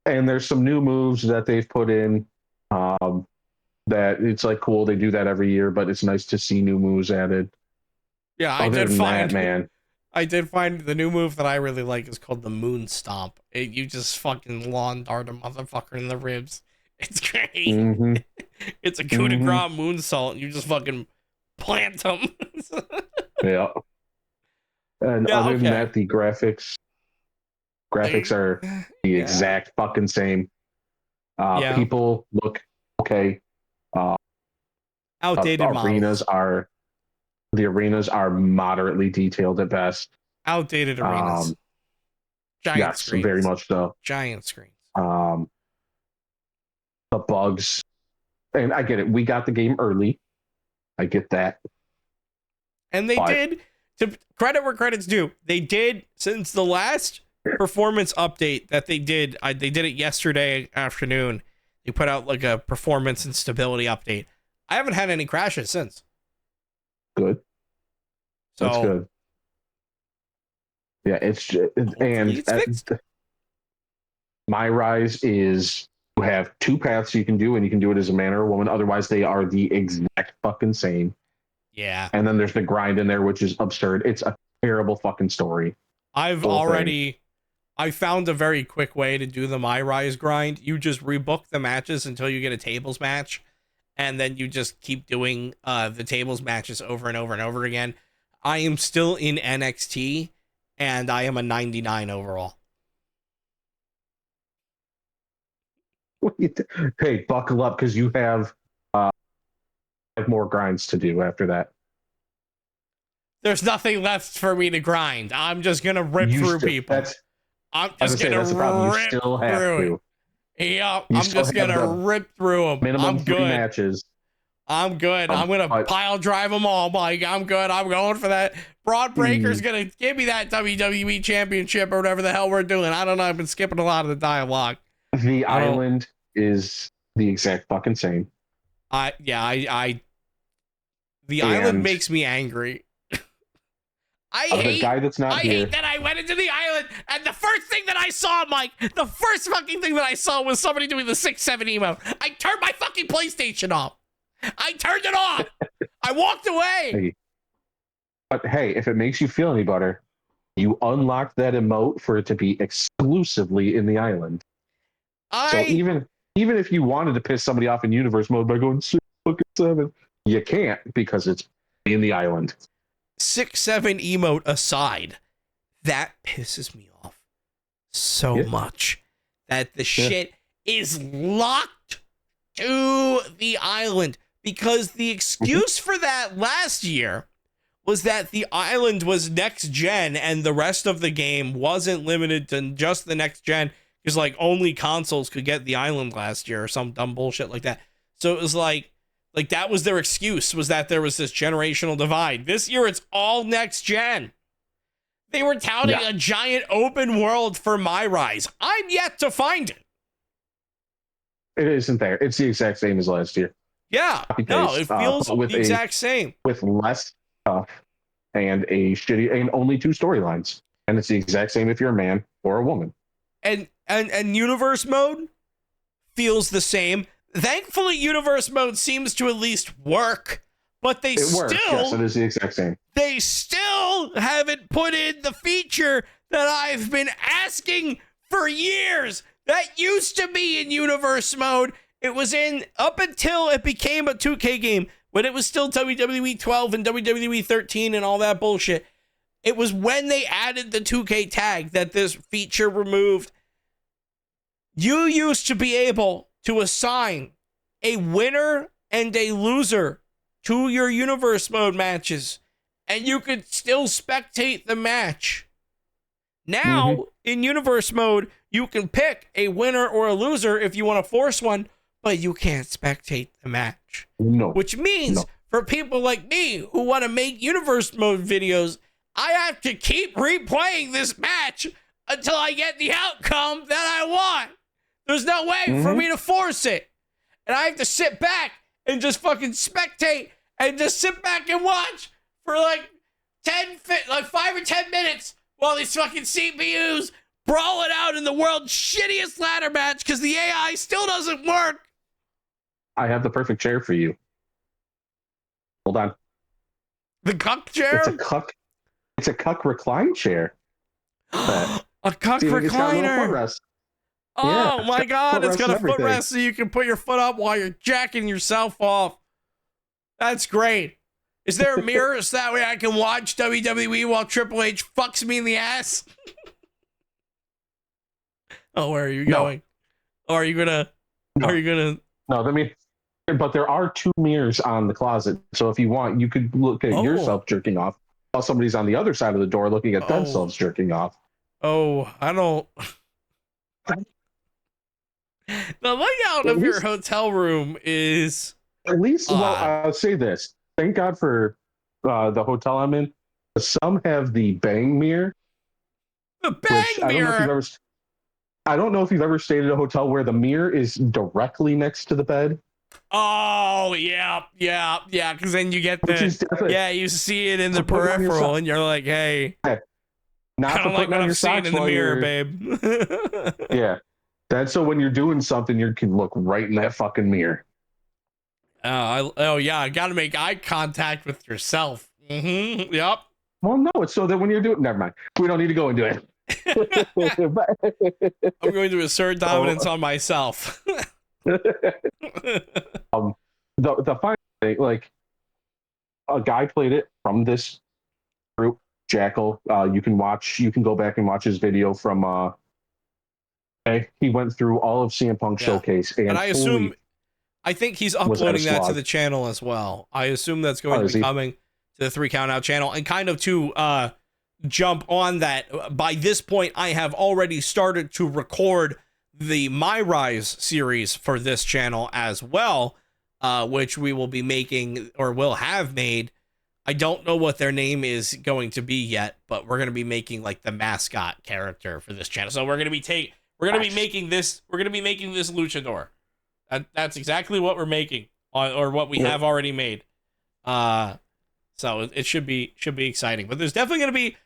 And there's some new moves that they've put in that it's like cool. They do that every year, but it's nice to see new moves added. Yeah, I did find the new move that I really like is called the Moon Stomp. You just fucking lawn dart a motherfucker in the ribs. It's great. Mm-hmm. It's a coup de grace moonsault, and you just fucking plant them. Yeah. And other than that, the graphics are the exact fucking same. People look okay. Outdated arenas models. The arenas are moderately detailed at best. Outdated arenas. Giant screens. Very much so. Giant screens. The bugs, and I get it. We got the game early. I get that. And they did, to credit where credit's due, they did, since the last performance update that they did it yesterday afternoon. They put out like a performance and stability update. I haven't had any crashes since. Good. So, that's good. Yeah, it's fixed. My rise is you have two paths you can do, and you can do it as a man or a woman. Otherwise, they are the exact fucking same. Yeah. And then there's the grind in there, which is absurd. It's a terrible fucking story. I found a very quick way to do the My Rise grind. You just rebook the matches until you get a tables match, and then you just keep doing the tables matches over and over and over again. I am still in NXT, and I am a 99 overall. Hey, buckle up, because you have more grinds to do after that. There's nothing left for me to grind. I'm just gonna rip through people. I'm just gonna rip through it. Yeah, I'm just gonna rip through them. Minimum 3 matches. I'm good. I'm gonna pile drive them all, Mike. I'm good. I'm going for that. Broad Breaker's gonna give me that WWE Championship or whatever the hell we're doing. I don't know. I've been skipping a lot of the dialogue. The island is the exact fucking same. The island makes me angry. The guy that's not here. I hate that I went into the island and the first thing that I saw, Mike, the first fucking thing that I saw was somebody doing the 6-7 emote. I turned my fucking PlayStation off. I turned it off. I walked away. But hey, if it makes you feel any better, you unlock that emote for it to be exclusively in the island. So even if you wanted to piss somebody off in universe mode by going 6-7, you can't because it's in the island. 6-7 emote aside, that pisses me off so much that the shit is locked to the island, because the excuse for that last year was that the island was next gen and the rest of the game wasn't limited to just the next gen, because like only consoles could get the island last year or some dumb bullshit like that. So it was like that was their excuse, was that there was this generational divide. This year it's all next gen. They were touting a giant open world for My Rise. I'm yet to find it. It isn't there. It's the exact same as last year. Yeah, no, it feels the exact same. With less stuff and and only 2 storylines. And it's the exact same if you're a man or a woman. And universe mode feels the same. Thankfully, universe mode seems to at least work, but yes, it is the exact same. They still haven't put in the feature that I've been asking for years. That used to be in universe mode. It was in up until it became a 2K game, when it was still WWE 12 and WWE 13 and all that bullshit. It was when they added the 2K tag that this feature removed. You used to be able to assign a winner and a loser to your universe mode matches, and you could still spectate the match. Now, in universe mode, you can pick a winner or a loser if you want to force one, but you can't spectate the match. No. Which means for people like me who want to make universe mode videos, I have to keep replaying this match until I get the outcome that I want. There's no way for me to force it. And I have to sit back and just fucking spectate and just sit back and watch for like 5 or 10 minutes while these fucking CPUs brawl it out in the world's shittiest ladder match because the AI still doesn't work. I have the perfect chair for you. Hold on. The cuck chair? It's a cuck recline chair. A cuck recliner. Oh my God, it's got a footrest so you can put your foot up while you're jacking yourself off. That's great. Is there a mirror so that way I can watch WWE while Triple H fucks me in the ass? Oh, where are you going? Or are you gonna? No, I mean, but there are 2 mirrors on the closet, so if you want, you could look at yourself jerking off while somebody's on the other side of the door looking at themselves jerking off. Oh, I don't. The layout of your hotel room is at least. Well, I'll say this: thank God for the hotel I'm in. Some have the bang mirror. The bang mirror. I don't know if you've ever stayed at a hotel where the mirror is directly next to the bed. Oh yeah. Because then you get you see it in the peripheral, and you're like, hey, not to like what I'm seeing in the mirror, babe. Yeah. That's so when you're doing something, you can look right in that fucking mirror. I gotta make eye contact with yourself. Yep. Well, no, it's so that when you're doing, never mind. We don't need to go into it. I'm going to assert dominance on myself. The final thing, like a guy played it from this group, Jackal. You can go back and watch his video from. He went through all of CM Punk Showcase, and I think he's uploading that to the channel as well. I assume that's going to be coming to the 3 Count Out channel, and kind of to jump on that. By this point, I have already started to record the My Rise series for this channel as well, which we will be making or will have made. I don't know what their name is going to be yet, but we're going to be making like the mascot character for this channel. So we're going to be making this luchador. That's exactly what we're making, or what we have already made. So it should be exciting. But there's definitely going to be,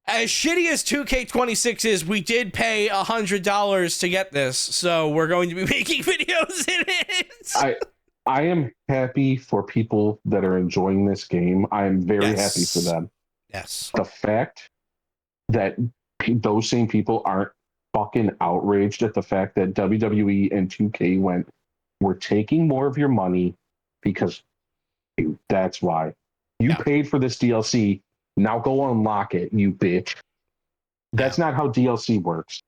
as shitty as 2K26 is, we did pay $100 to get this, so we're going to be making videos in it. I am happy for people that are enjoying this game. I am very happy for them. Yes. The fact that those same people aren't fucking outraged at the fact that WWE and 2K we're taking more of your money because that's why. You paid for this DLC. Now go unlock it, you bitch. That's not how DLC works.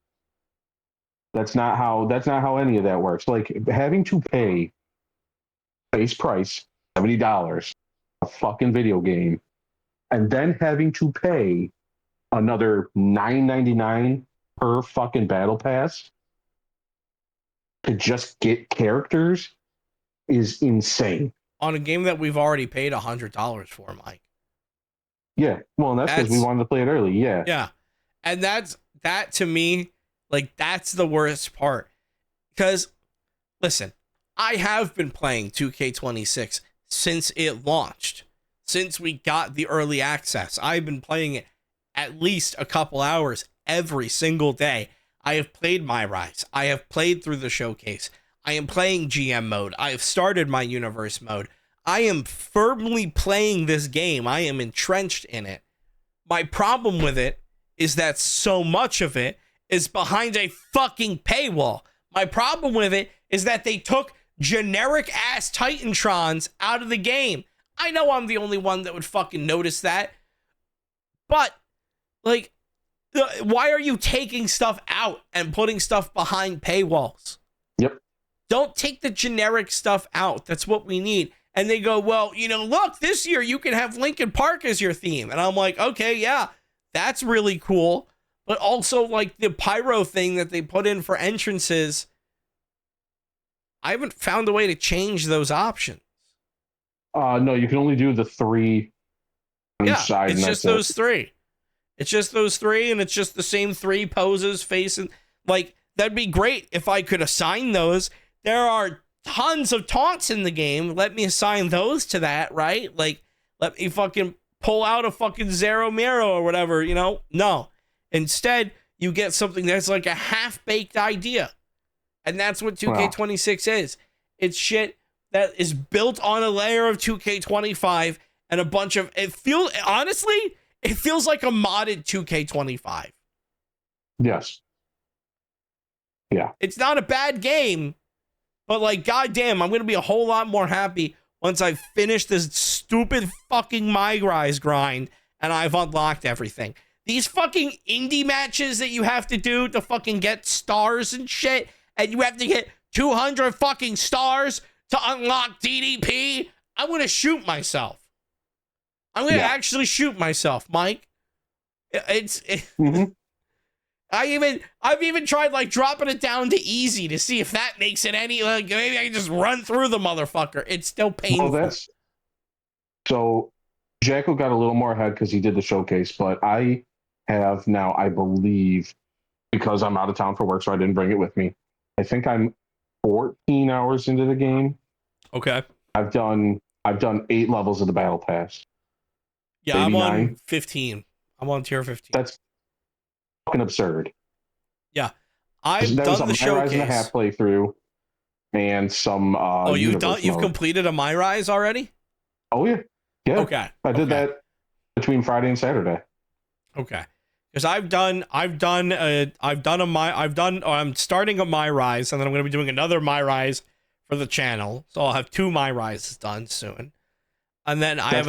That's not how any of that works. Like having to pay base price $70 a fucking video game, and then having to pay another $9.99 per fucking battle pass to just get characters is insane. On a game that we've already paid $100 for, Mike. Yeah, well, that's because we wanted to play it early. Yeah, and that to me, like, that's the worst part. Because, listen, I have been playing 2K26 since it launched. Since we got the early access, I've been playing it at least a couple hours every single day. I have played My Rise. I have played through the showcase. I am playing GM mode. I have started my universe mode. I am firmly playing this game. I am entrenched in it. My problem with it is that so much of it is behind a fucking paywall. My problem with it is that they took generic ass Titantrons out of the game. I know I'm the only one that would fucking notice that. But, like, why are you taking stuff out and putting stuff behind paywalls? Yep. Don't take the generic stuff out. That's what we need. And they go, well, look, this year you can have Linkin Park as your theme. And I'm like, okay, yeah, that's really cool. But also, like, the pyro thing that they put in for entrances, I haven't found a way to change those options. No, you can only do the 3 inside. It's just those 3. It's just those 3, and it's just the same 3 poses facing. Like, that'd be great if I could assign those. There are tons of taunts in the game. Let me assign those to that, right? Like, let me fucking pull out a fucking Zero Miro or whatever, No. Instead, you get something that's like a half-baked idea. And that's what 2K26 is. It's shit that is built on a layer of 2K25 and a bunch of... Honestly, it feels like a modded 2K25. Yes. Yeah. It's not a bad game, but, like, goddamn, I'm going to be a whole lot more happy once I've finished this stupid fucking My Rise grind and I've unlocked everything. These fucking indie matches that you have to do to fucking get stars and shit, and you have to get 200 fucking stars to unlock DDP, I'm going to shoot myself. I'm going to actually shoot myself, Mike. Mm-hmm. I've even tried, like, dropping it down to easy to see if that makes it any, like, maybe I can just run through the motherfucker. It's still painful. Well, so Jacko got a little more ahead because he did the showcase, but I have now, I believe, because I'm out of town for work, so I didn't bring it with me. I think I'm 14 hours into the game. Okay. I've done 8 levels of the battle pass. Yeah, I'm on 15. I'm on tier 15. That's fucking absurd. Yeah, I've done the showcase. And a half playthrough, and some. You've completed a My Rise already? Oh yeah. Okay. I did that between Friday and Saturday. Okay, because I'm starting a My Rise, and then I'm going to be doing another My Rise for the channel, so I'll have 2 My Rises done soon, and then I've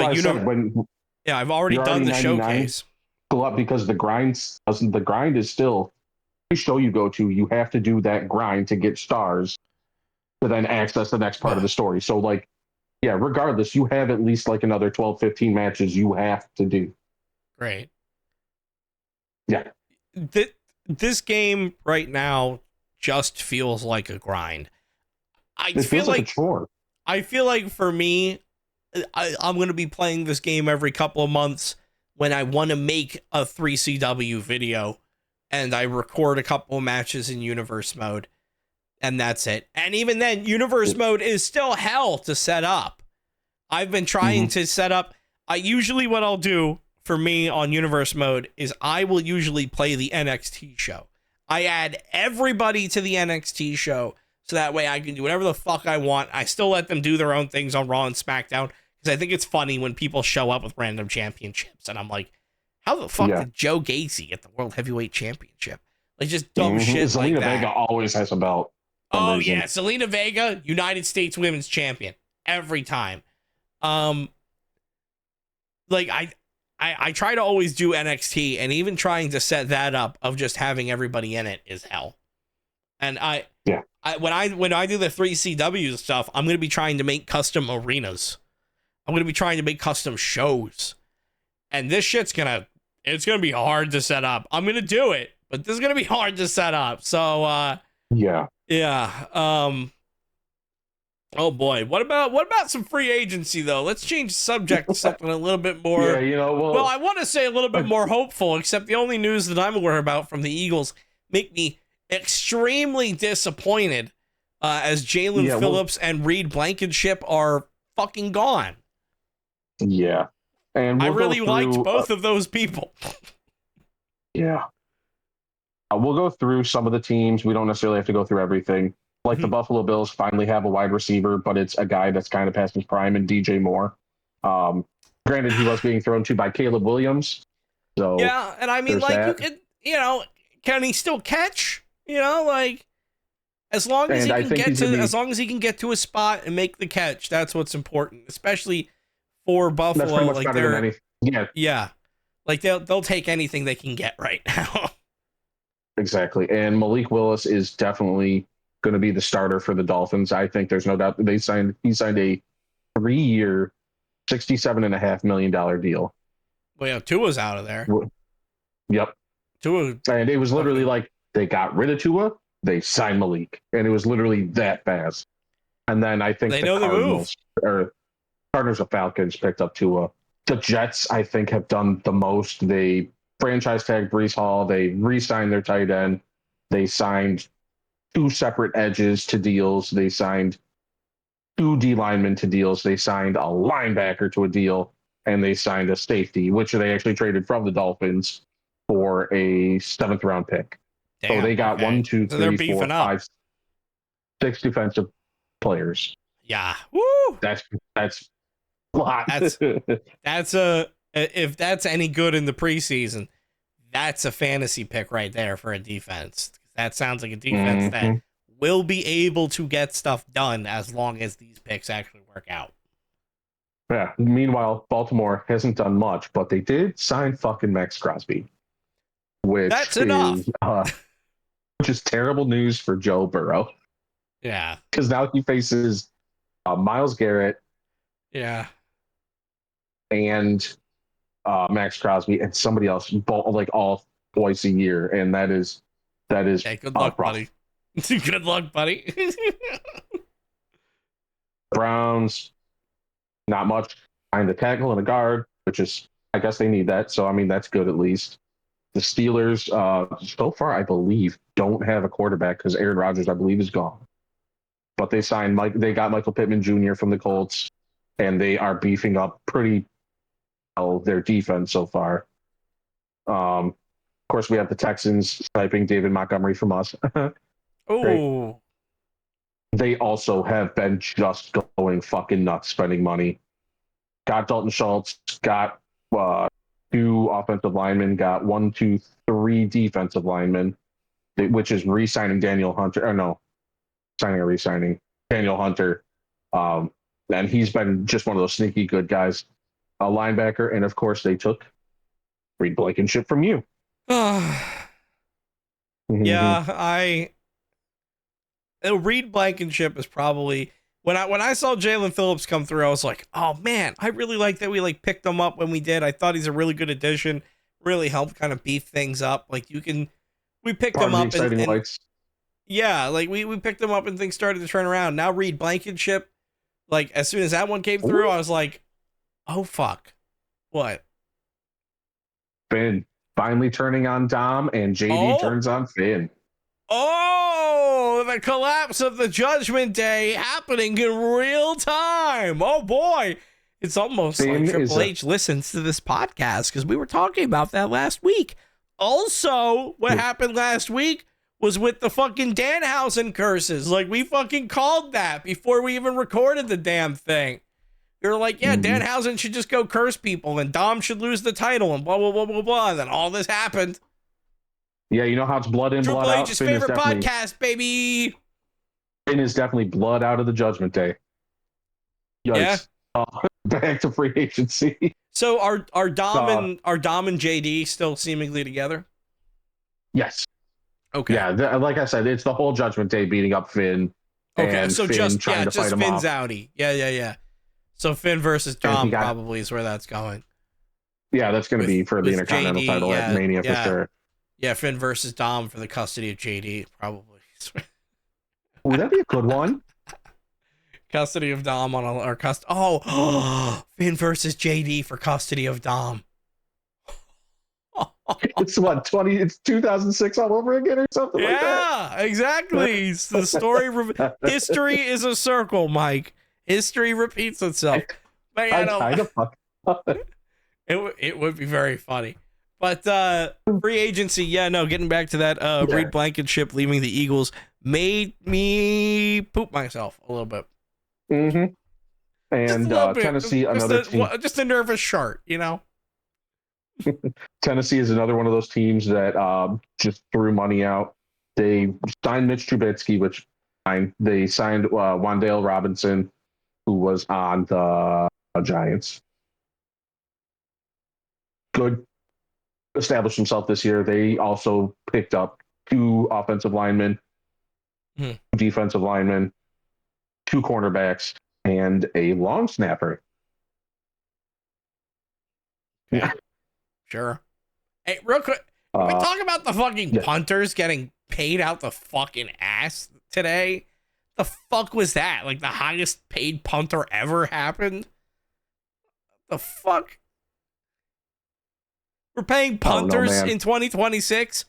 already done the showcase. Up because the grind is still every show you go to, you have to do that grind to get stars to then access the next part of the story. So, like, yeah, regardless, you have at least like another 12, 15 matches you have to do. Great. Yeah. This game right now just feels like a grind. It feels like a chore. I feel like for me, I'm going to be playing this game every couple of months when I want to make a 3CW video and I record a couple of matches in universe mode, and that's it. And even then, universe mode is still hell to set up. I've been trying to set up usually what I'll do for me on Universe Mode is I will usually play the NXT show. I add everybody to the NXT show so that way I can do whatever the fuck I want. I still let them do their own things on Raw and SmackDown because I think it's funny when people show up with random championships and I'm like, how the fuck did Joe Gacy get the World Heavyweight Championship? Like, just dumb shit like that. Zelina Vega always has a belt. Oh, yeah. Zelina Vega, United States Women's Champion. Every time. Like, I try to always do NXT, and even trying to set that up of just having everybody in it is hell. And when I do the 3CW stuff, I'm going to be trying to make custom arenas. I'm going to be trying to make custom shows. And this shit's it's going to be hard to set up. I'm going to do it, but this is going to be hard to set up. So, yeah. Oh boy, what about some free agency though? Let's change the subject to something a little bit more. Well, I want to say a little bit more hopeful. Except the only news that I'm aware about from the Eagles make me extremely disappointed, as Jalen Phillips and Reed Blankenship are fucking gone. Yeah, and I really liked both of those people. Yeah, we'll go through some of the teams. We don't necessarily have to go through everything. Like the Buffalo Bills finally have a wide receiver, but it's a guy that's kind of past his prime in DJ Moore. Granted, he was being thrown to by Caleb Williams. So yeah, and I mean, like, that. You could, can he still catch? Like, as long as as long as he can get to a spot and make the catch, that's what's important, especially for Buffalo. That's pretty much like better than anything. Yeah, like they'll take anything they can get right now. Exactly, and Malik Willis is definitely going to be the starter for the Dolphins. I think there's no doubt. He signed a 3-year, $67.5 million deal. Well, yeah, Tua's out of there. Yep. Tua, and it was literally like they got rid of Tua, they signed Malik, and it was literally that fast. And then I think Cardinals or Falcons picked up Tua. The Jets, I think, have done the most. They franchise tagged Breece Hall. They re-signed their tight end. They signed 2 separate edges to deals. They signed 2 D linemen to deals. They signed a linebacker to a deal, and they signed a safety, which they actually traded from the Dolphins for a 7th round pick. Damn, so they got 1, 2, 3, 4, 5, 6 defensive players. Yeah. Woo! That's a lot. That's if that's any good in the preseason, that's a fantasy pick right there for a defense. That sounds like a defense that will be able to get stuff done as long as these picks actually work out. Yeah. Meanwhile, Baltimore hasn't done much, but they did sign fucking Max Crosby, that's enough. Which is terrible news for Joe Burrow. Yeah, because now he faces Myles Garrett. Yeah, and Max Crosby and somebody else, like all twice a year, and that is. Hey, good luck, buddy. Good luck, buddy. Browns, not much. Find a tackle and a guard, which is, I guess they need that. So, I mean, that's good at least. The Steelers, so far, I believe, don't have a quarterback because Aaron Rodgers, I believe, is gone. But they got Michael Pittman Jr. from the Colts, and they are beefing up pretty well their defense so far. Of course, we have the Texans sniping David Montgomery from us. Oh. They also have been just going fucking nuts spending money. Got Dalton Schultz, got 2 offensive linemen, got 1, 2, 3 defensive linemen, which is re-signing Daniel Hunter. Re-signing Daniel Hunter. And he's been just one of those sneaky good guys. A linebacker, and of course they took Reed Blankenship from you. Yeah, Reed Blankenship is probably when I saw Jalen Phillips come through, I was like, oh man, I really like that we picked him up when we did. I thought he's a really good addition. Really helped kind of beef things up. We picked him up and yeah, we picked him up and things started to turn around. Now Reed Blankenship, as soon as that one came through, I was like, oh fuck, what? Finn finally turning on Dom, and JD turns on Finn. Oh, the collapse of the Judgment Day happening in real time. Oh boy. It's almost Finn like Triple H listens to this podcast because we were talking about that last week. Also, what happened last week was with the fucking Danhausen curses. Like, we fucking called that before we even recorded the damn thing. You're like, yeah, Danhausen should just go curse people and Dom should lose the title and blah, blah, blah, blah, blah. And then all this happened. Yeah, you know how it's blood in, Triple blood out? H's favorite podcast, baby. Finn is definitely blood out of the Judgment Day. Yikes. Yeah. Back to free agency. So are Dom and JD still seemingly together? Yes. Okay. Yeah, like I said, it's the whole Judgment Day beating up Finn. Okay, and so Finn just trying to fight him Finn's off. outie. Yeah. So Finn versus Dom probably is where that's going. Yeah, that's going to be for the Intercontinental JD, title at Mania for sure. Yeah, Finn versus Dom for the custody of JD, probably. Would that be a good one? Custody of Dom Finn versus JD for custody of Dom. It's what, 20? It's 2006 all over again or something like that? Yeah, exactly. The story, history is a circle, Mike. History repeats itself. But it would be very funny. But free agency, getting back to that, Reed Blankenship leaving the Eagles made me poop myself a little bit. Mm-hmm. And Tennessee, another team. Just a nervous shark, you know? Tennessee is another one of those teams that just threw money out. They signed Mitch Trubisky, which they signed Wan'Dale Robinson, who was on the Giants. Good. Established himself this year. They also picked up 2 offensive linemen, 2 defensive linemen, 2 cornerbacks, and a long snapper. Yeah. Sure. Hey, real quick, can we talk about the fucking punters getting paid out the fucking ass today? The fuck was that? Like the highest paid punter ever happened? The fuck? We're paying punters in 2026?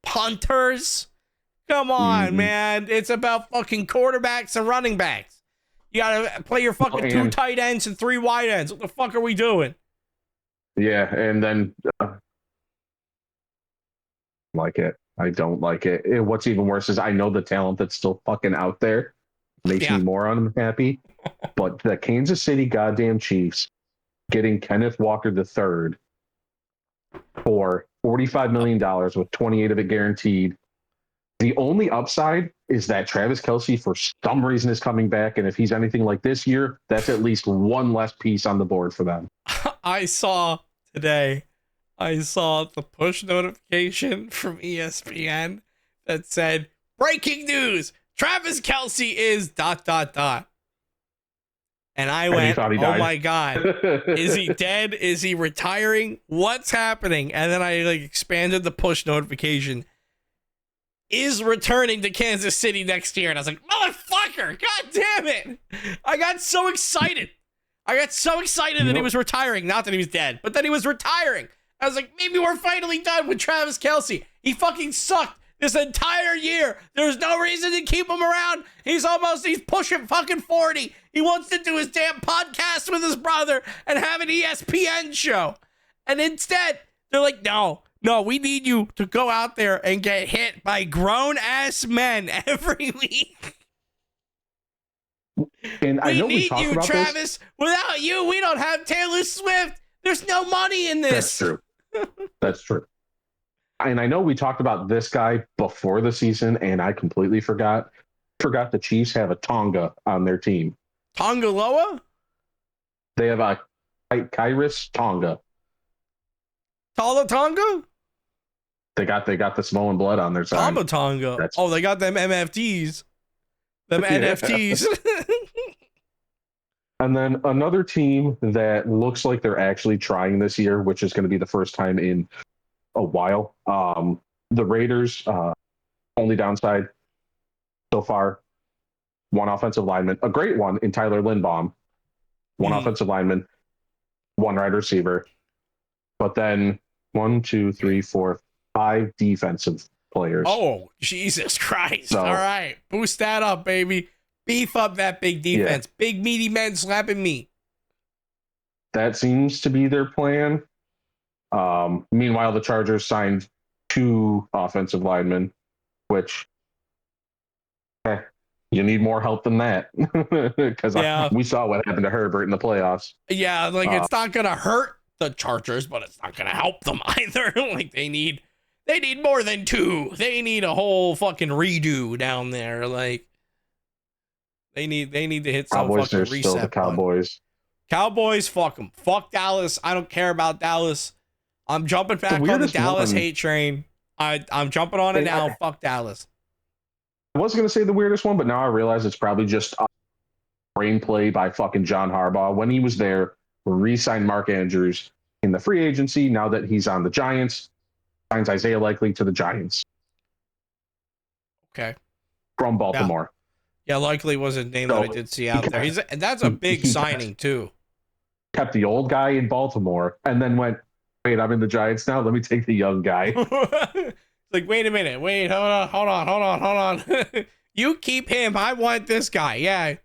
Punters? Come on, man. It's about fucking quarterbacks and running backs. You gotta play your fucking 2 tight ends and 3 wide ends. What the fuck are we doing? Yeah, and then like it. I don't like it. What's even worse is I know the talent that's still fucking out there makes me more unhappy. But the Kansas City goddamn Chiefs getting Kenneth Walker III for $45 million with 28 of it guaranteed. The only upside is that Travis Kelce, for some reason, is coming back. And if he's anything like this year, that's at least one less piece on the board for them. I saw the push notification from ESPN that said, breaking news, Travis Kelce is ... And I went, oh my God, is he dead? Is he retiring? What's happening? And then I expanded the push notification. Is returning to Kansas City next year. And I was like, motherfucker, God damn it. I got so excited. That he was retiring. Not that he was dead, but that he was retiring. I was like, maybe we're finally done with Travis Kelce. He fucking sucked this entire year. There's no reason to keep him around. He's pushing fucking 40. He wants to do his damn podcast with his brother and have an ESPN show. And instead, they're like, no, we need you to go out there and get hit by grown-ass men every week. And I know we talked about this. Travis. Without you, we don't have Taylor Swift. There's no money in this. That's true. And I know we talked about this guy before the season, and I completely forgot the Chiefs have a Tonga on their team. Tongaloa? They have a Kairos Tonga. Tala Tonga? They got the Samoan blood on their side. Tama Tonga. They got them MFTs. Them NFTs. And then another team that looks like they're actually trying this year, which is going to be the first time in a while. The Raiders, only downside so far, 1 offensive lineman, a great one in Tyler Linbaum, 1 offensive lineman, 1 wide receiver, but then 1, 2, 3, 4, 5 defensive players. Oh, Jesus Christ. So, all right. Boost that up, baby. Beef up that big defense. Yeah. Big meaty men slapping me. That seems to be their plan. Meanwhile, the Chargers signed 2 offensive linemen, which you need more help than that, because we saw what happened to Herbert in the playoffs. Yeah, like it's not gonna hurt the Chargers, but it's not gonna help them either. Like they need more than 2. They need a whole fucking redo down there. Like they need to hit some Cowboys fucking are reset still the Cowboys. Button. Cowboys, fuck them. Fuck Dallas. I don't care about Dallas. I'm jumping back on the Dallas hate train. I'm jumping on it now. Fuck Dallas. I was going to say the weirdest one, but now I realize it's probably just a brain play by fucking John Harbaugh. When he was there, re-signed Mark Andrews in the free agency. Now that he's on the Giants, signs Isaiah Likely to the Giants. Okay. From Baltimore. Yeah, Likely was a name that I did see out there. That's a big signing, too. Kept the old guy in Baltimore and then went, wait, I'm in the Giants now. Let me take the young guy. Like, wait a minute. Wait, hold on. You keep him. I want this guy. Yeah.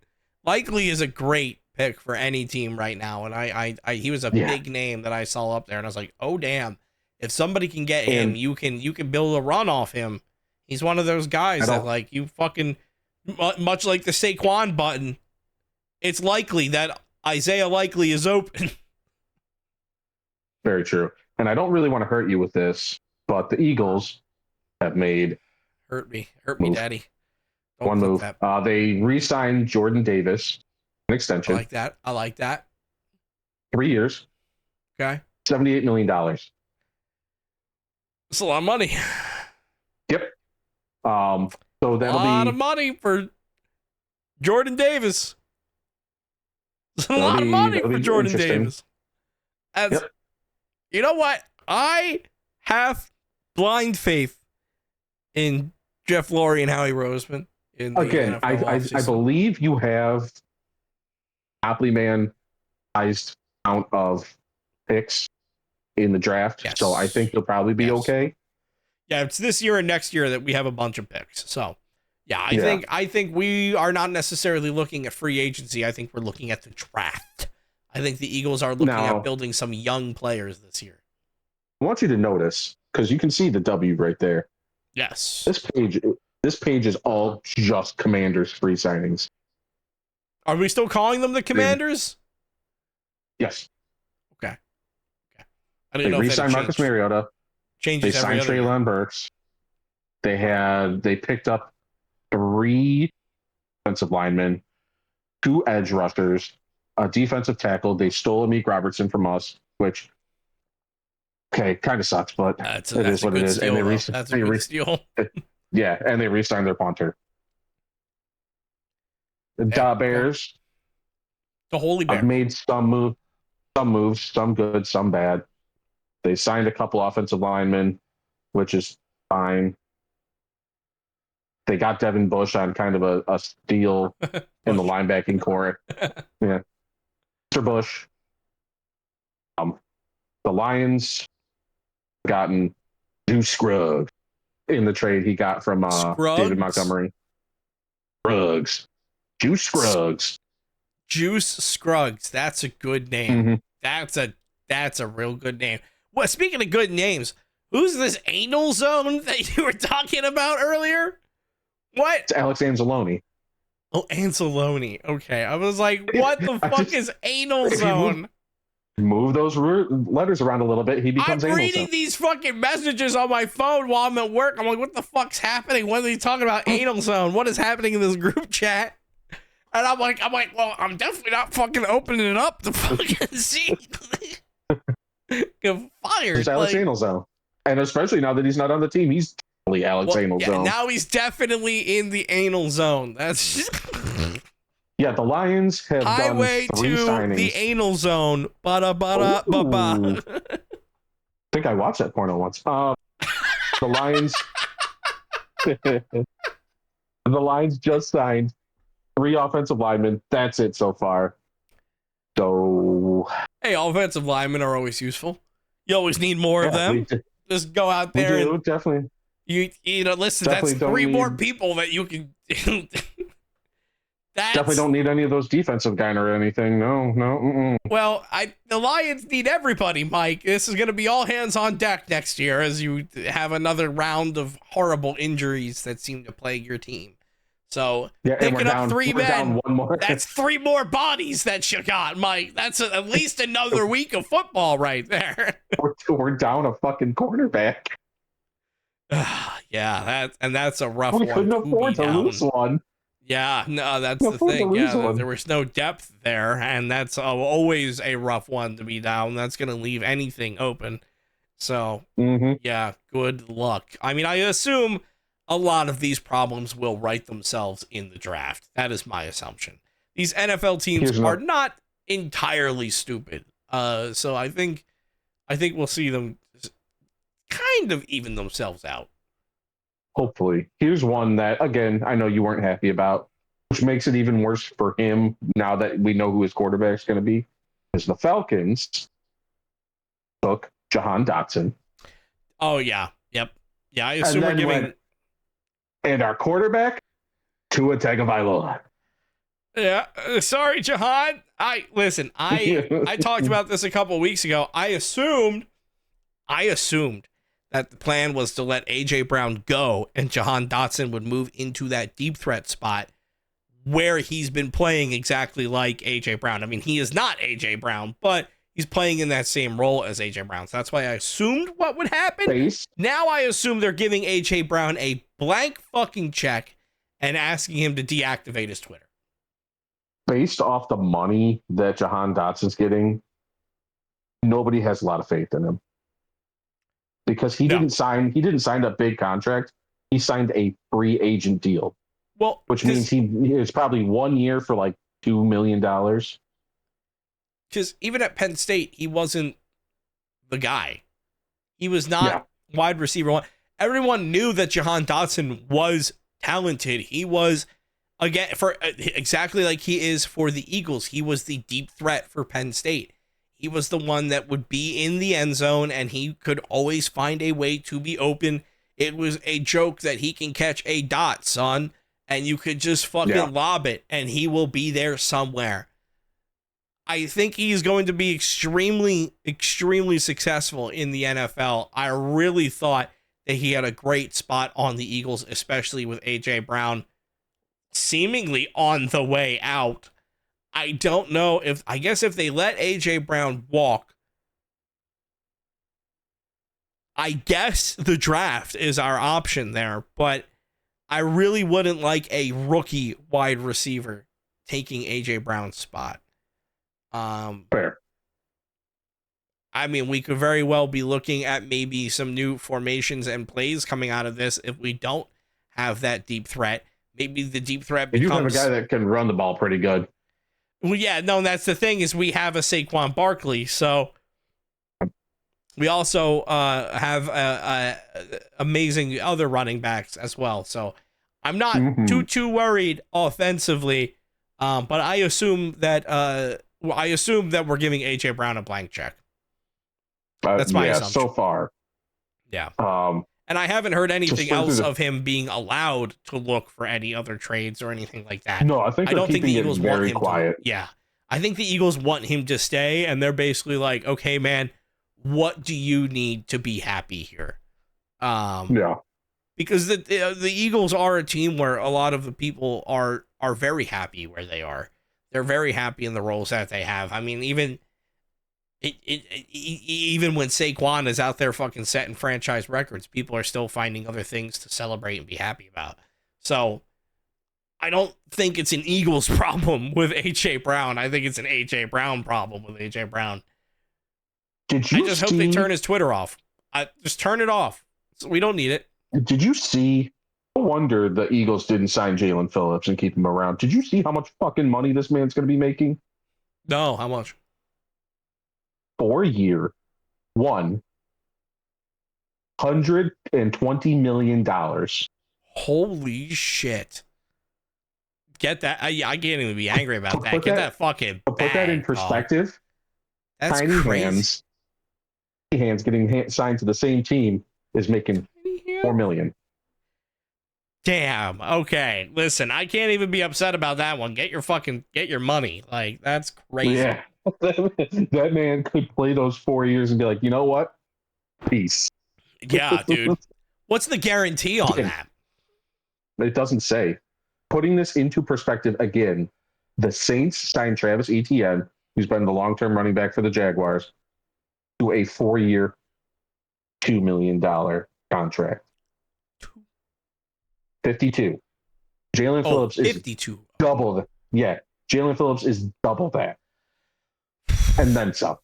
Likely is a great pick for any team right now. And I he was a big name that I saw up there. And I was like, oh, damn. If somebody can get him, you can build a run off him. He's one of those guys that, like, you fucking, much like the Saquon button, it's likely that Isaiah Likely is open. Very true. And I don't really want to hurt you with this, but the Eagles have made hurt me, daddy. Don't one move. They re-signed Jordan Davis, an extension. I like that. 3 years. Okay. $78 million. That's a lot of money. Yep. So that'll be a lot of money for Jordan Davis. It's a lot of money for Jordan Davis. You know what? I have blind faith in Jeff Lurie and Howie Roseman. Again, I believe you have Monopoly Man-sized amount of picks in the draft, so I think you'll probably be okay. Yeah, it's this year and next year that we have a bunch of picks. So, I think we are not necessarily looking at free agency. I think we're looking at the draft. I think the Eagles are looking at building some young players this year. I want you to notice, because you can see the W right there. Yes. This page is all just Commanders free signings. Are we still calling them the Commanders? Yes. Okay. I didn't know if re-signed Marcus Mariota. Changes they signed Treylon Burks. They picked up 3 offensive linemen, 2 edge rushers, a defensive tackle. They stole Amik Robertson from us, which kind of sucks, but it is what it is. Steal, and that's a good steal. Yeah, and they re-signed their punter. The Bears. The Holy Bear. I've made some moves, some good, some bad. They signed a couple offensive linemen, which is fine. They got Devin Bush on kind of a steal in the linebacking core. Yeah. Mr. Bush. The Lions gotten Juice Scruggs in the trade he got from David Montgomery. Juice Scruggs. Juice Scruggs. That's a good name. Mm-hmm. That's a real good name. Well, speaking of good names, who's this anal zone that you were talking about earlier? What? It's Alex Anzalone. Oh, Anzalone. Okay. I was like, what the fuck is anal zone? Move those letters around a little bit. He becomes anal zone. I'm reading these fucking messages on my phone while I'm at work. I'm like, what the fuck's happening? When are you talking about anal zone? What is happening in this group chat? And I'm like, well, I'm definitely not fucking opening it up to fucking see. Get fired. It's Alex Anal Zone. And especially now that he's not on the team, he's totally Alex Anal Zone. Now he's definitely in the anal zone. That's just... Yeah, the Lions have Highway done 3 to signings. The anal zone. Ba-da-ba-da-ba-ba. I think I watched that porno once. The Lions... the Lions just signed 3 offensive linemen. That's it so far. So... Hey, offensive linemen are always useful. You always need more of them. Just go out there and definitely. You know, listen, that's 3 more people that you can. Definitely don't need any of those defensive guys or anything. No. Mm-mm. Well, the Lions need everybody, Mike. This is going to be all hands on deck next year as you have another round of horrible injuries that seem to plague your team. So picking up three men, that's 3 more bodies that you got, Mike. That's at least another week of football right there. We're down a fucking quarterback. Yeah, that's a rough one. We couldn't afford to lose one. Yeah, no, that's the thing. Yeah, there was no depth there, and that's always a rough one to be down. That's going to leave anything open. So, yeah, good luck. I mean, I assume a lot of these problems will right themselves in the draft. That is my assumption. These NFL teams are not entirely stupid. So I think we'll see them kind of even themselves out. Hopefully. Here's one that, again, I know you weren't happy about, which makes it even worse for him now that we know who his quarterback's going to be, is the Falcons took Jahan Dotson. Oh, yeah. Yep. Yeah, I assume we're giving... And our quarterback, Tua Tagovailoa. Yeah, sorry, Jahan. I talked about this a couple of weeks ago. I assumed that the plan was to let A.J. Brown go and Jahan Dotson would move into that deep threat spot where he's been playing exactly like A.J. Brown. I mean, he is not A.J. Brown, but he's playing in that same role as A.J. Brown. So that's why I assumed what would happen. Now I assume they're giving A.J. Brown a blank fucking check and asking him to deactivate his Twitter. Based off the money that Jahan Dotson's getting, nobody has a lot of faith in him. Because he didn't sign a big contract. He signed a free agent deal. Well, which means he is probably 1 year for like $2 million. Because even at Penn State, he wasn't the guy. He was not wide receiver one. Everyone knew that Jahan Dotson was talented. He was, again, for exactly like he is for the Eagles. He was the deep threat for Penn State. He was the one that would be in the end zone, and he could always find a way to be open. It was a joke that he can catch a dot, son, and you could just fucking lob it, and he will be there somewhere. I think he's going to be extremely, extremely successful in the NFL. I really thought that he had a great spot on the Eagles, especially with A.J. Brown seemingly on the way out. I don't know I guess if they let A.J. Brown walk, I guess the draft is our option there, but I really wouldn't like a rookie wide receiver taking A.J. Brown's spot. Fair. I mean, we could very well be looking at maybe some new formations and plays coming out of this if we don't have that deep threat. Maybe the deep threat becomes... You have a guy that can run the ball pretty good. Well, yeah, no, that's the thing is we have a Saquon Barkley, so we also have amazing other running backs as well. So I'm not too worried offensively, but I assume that we're giving A.J. Brown a blank check. That's my assumption so far. Yeah. And I haven't heard anything else of him being allowed to look for any other trades or anything like that. No, I don't think the Eagles want him quiet. I think the Eagles want him to stay, and they're basically like, okay, man, what do you need to be happy here? Because the Eagles are a team where a lot of the people are very happy where they are. They're very happy in the roles that they have. I mean, even when Saquon is out there fucking setting franchise records, people are still finding other things to celebrate and be happy about. So I don't think it's an Eagles problem with A.J. Brown. I think it's an A.J. Brown problem with A.J. Brown. I just hope they turn his Twitter off. Just turn it off. We don't need it. Did you see? No wonder the Eagles didn't sign Jalen Phillips and keep him around. Did you see how much fucking money this man's going to be making? No, how much? 4 year, $120 million. Holy shit. Get that. I can't even be angry about that. Get that fucking to put that in perspective, that's crazy. Tiny Hands getting signed to the same team is making $4 million. Damn. Okay. Listen, I can't even be upset about that one. Get your money. Like, that's crazy. Yeah. That man could play those 4 years and be like, you know what? Peace. Yeah, dude. What's the guarantee on Again, that? it doesn't say. Putting this into perspective again, the Saints signed Travis Etienne, who's been the long-term running back for the Jaguars, to a 4-year, $2 million contract. 52. Jalen Phillips is 52. double that. Yeah, Jalen Phillips is double that. And then some.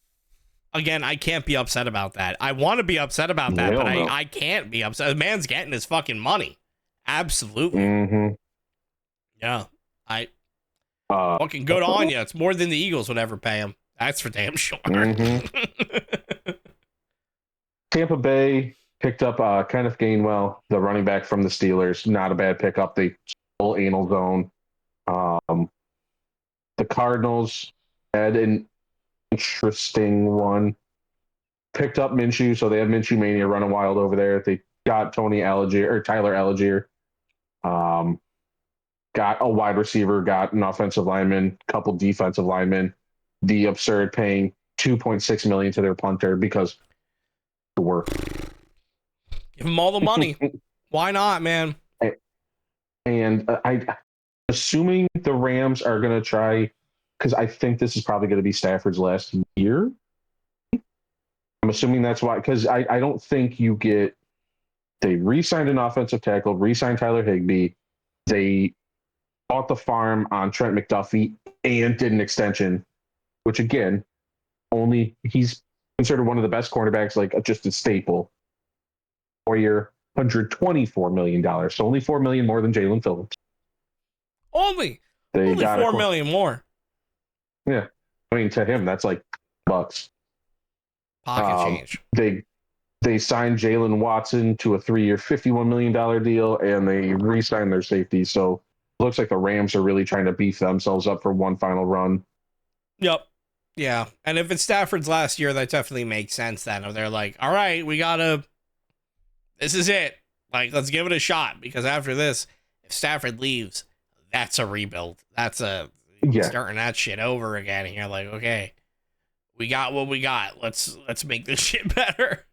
Again, I can't be upset about that. I want to be upset about that, but No. I can't be upset. The man's getting his fucking money. Absolutely. Mm-hmm. Yeah. Fucking good on you. It's more than the Eagles would ever pay him. That's for damn sure. Mm-hmm. Tampa Bay picked up Kenneth Gainwell, the running back from the Steelers. Not a bad pickup. They stole anal zone. The Cardinals had an interesting one. Picked up Minshew, so they have Minshew mania running wild over there. They got Tyler Algier. Got a wide receiver, got an offensive lineman, couple defensive linemen. The absurd paying $2.6 million to their punter because the work. Give him all the money. Why not, man? And I assuming the Rams are going to try, because I think this is probably going to be Stafford's last year. I'm assuming that's why, because I don't think they re-signed an offensive tackle, re-signed Tyler Higbee. They bought the farm on Trent McDuffie and did an extension, which again, he's considered one of the best cornerbacks, like just a staple. 4-year, $124 million. So only $4 million more than Jalen Phillips. Only $4 million more. Yeah. I mean, to him, that's like bucks. Pocket change. They signed Jalen Watson to a 3-year, $51 million deal, and they re-signed their safety. So it looks like the Rams are really trying to beef themselves up for one final run. Yep. Yeah. And if it's Stafford's last year, that definitely makes sense then. If they're like, all right, this is it. Like, let's give it a shot. Because after this, if Stafford leaves, that's a rebuild. Starting that shit over again. And you're like, okay, we got what we got. Let's make this shit better.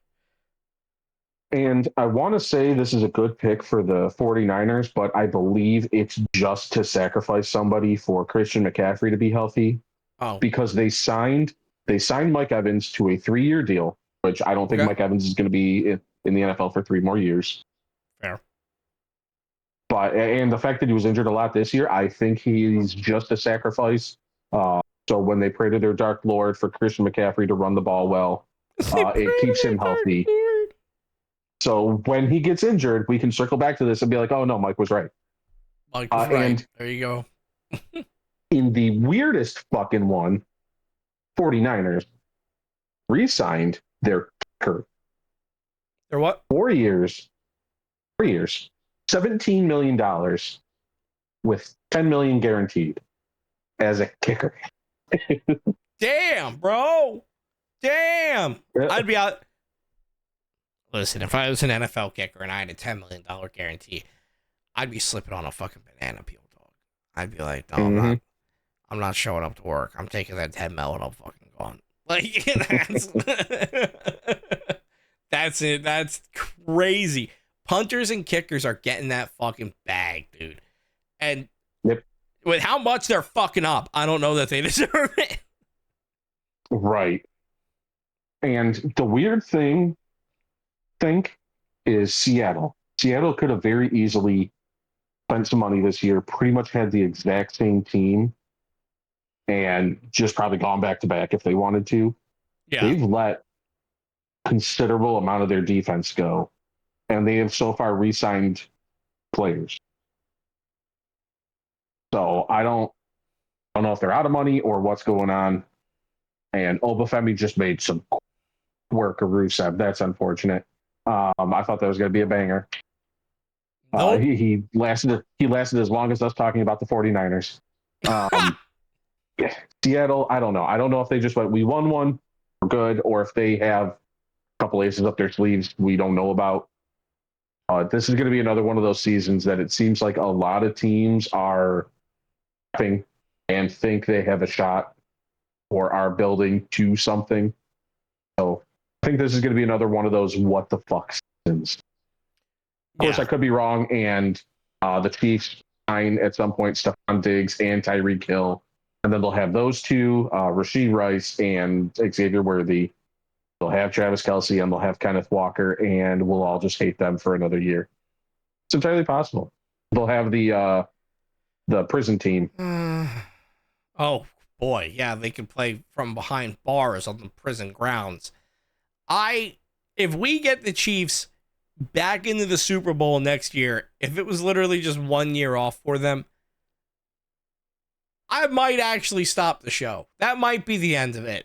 And I want to say this is a good pick for the 49ers, but I believe it's just to sacrifice somebody for Christian McCaffrey to be healthy. Oh. Because they signed Mike Evans to a 3-year deal, which I don't think Mike Evans is going to be in the NFL for 3 more years. Fair. And the fact that he was injured a lot this year, I think he's just a sacrifice. So when they pray to their Dark Lord for Christian McCaffrey to run the ball well, it keeps him healthy. So when he gets injured, we can circle back to this and be like, oh, no, Mike was right. Mike was right. And there you go. In the weirdest fucking one, 49ers re-signed their kicker. Their what? 4 years, $17 million with $10 million guaranteed as a kicker. Damn, bro. Damn. I'd be out. Listen, if I was an NFL kicker and I had a $10 million guarantee, I'd be slipping on a fucking banana peel, dog. I'd be like, no, I'm not showing up to work. I'm taking that 10 mil and I'm fucking gone. Like, that's it. That's crazy. Punters and kickers are getting that fucking bag, dude. And with how much they're fucking up, I don't know that they deserve it. Right. And the weird thing, is Seattle. Seattle could have very easily spent some money this year, pretty much had the exact same team, and just probably gone back to back if they wanted to. Yeah. They've let considerable amount of their defense go, and they have so far re-signed players. So I don't know if they're out of money or what's going on. And Obafemi just made some work of Rusev. That's unfortunate. I thought that was going to be a banger. Nope. He lasted as long as us talking about the 49ers. Seattle, I don't know. I don't know if they just went, we won one, we're good, or if they have a couple aces up their sleeves we don't know about. This is going to be another one of those seasons that it seems like a lot of teams are and think they have a shot or are building to something. So I think this is going to be another one of those what the fuck seasons. Of course, I could be wrong, and the Chiefs sign at some point Stephon Diggs and Tyreek Hill, and then they'll have those two, Rashee Rice and Xavier Worthy. They'll have Travis Kelce and they'll have Kenneth Walker, and we'll all just hate them for another year. It's entirely possible. They'll have the prison team. Oh boy, yeah, they can play from behind bars on the prison grounds. If we get the Chiefs back into the Super Bowl next year, if it was literally just 1 year off for them, I might actually stop the show. That might be the end of it.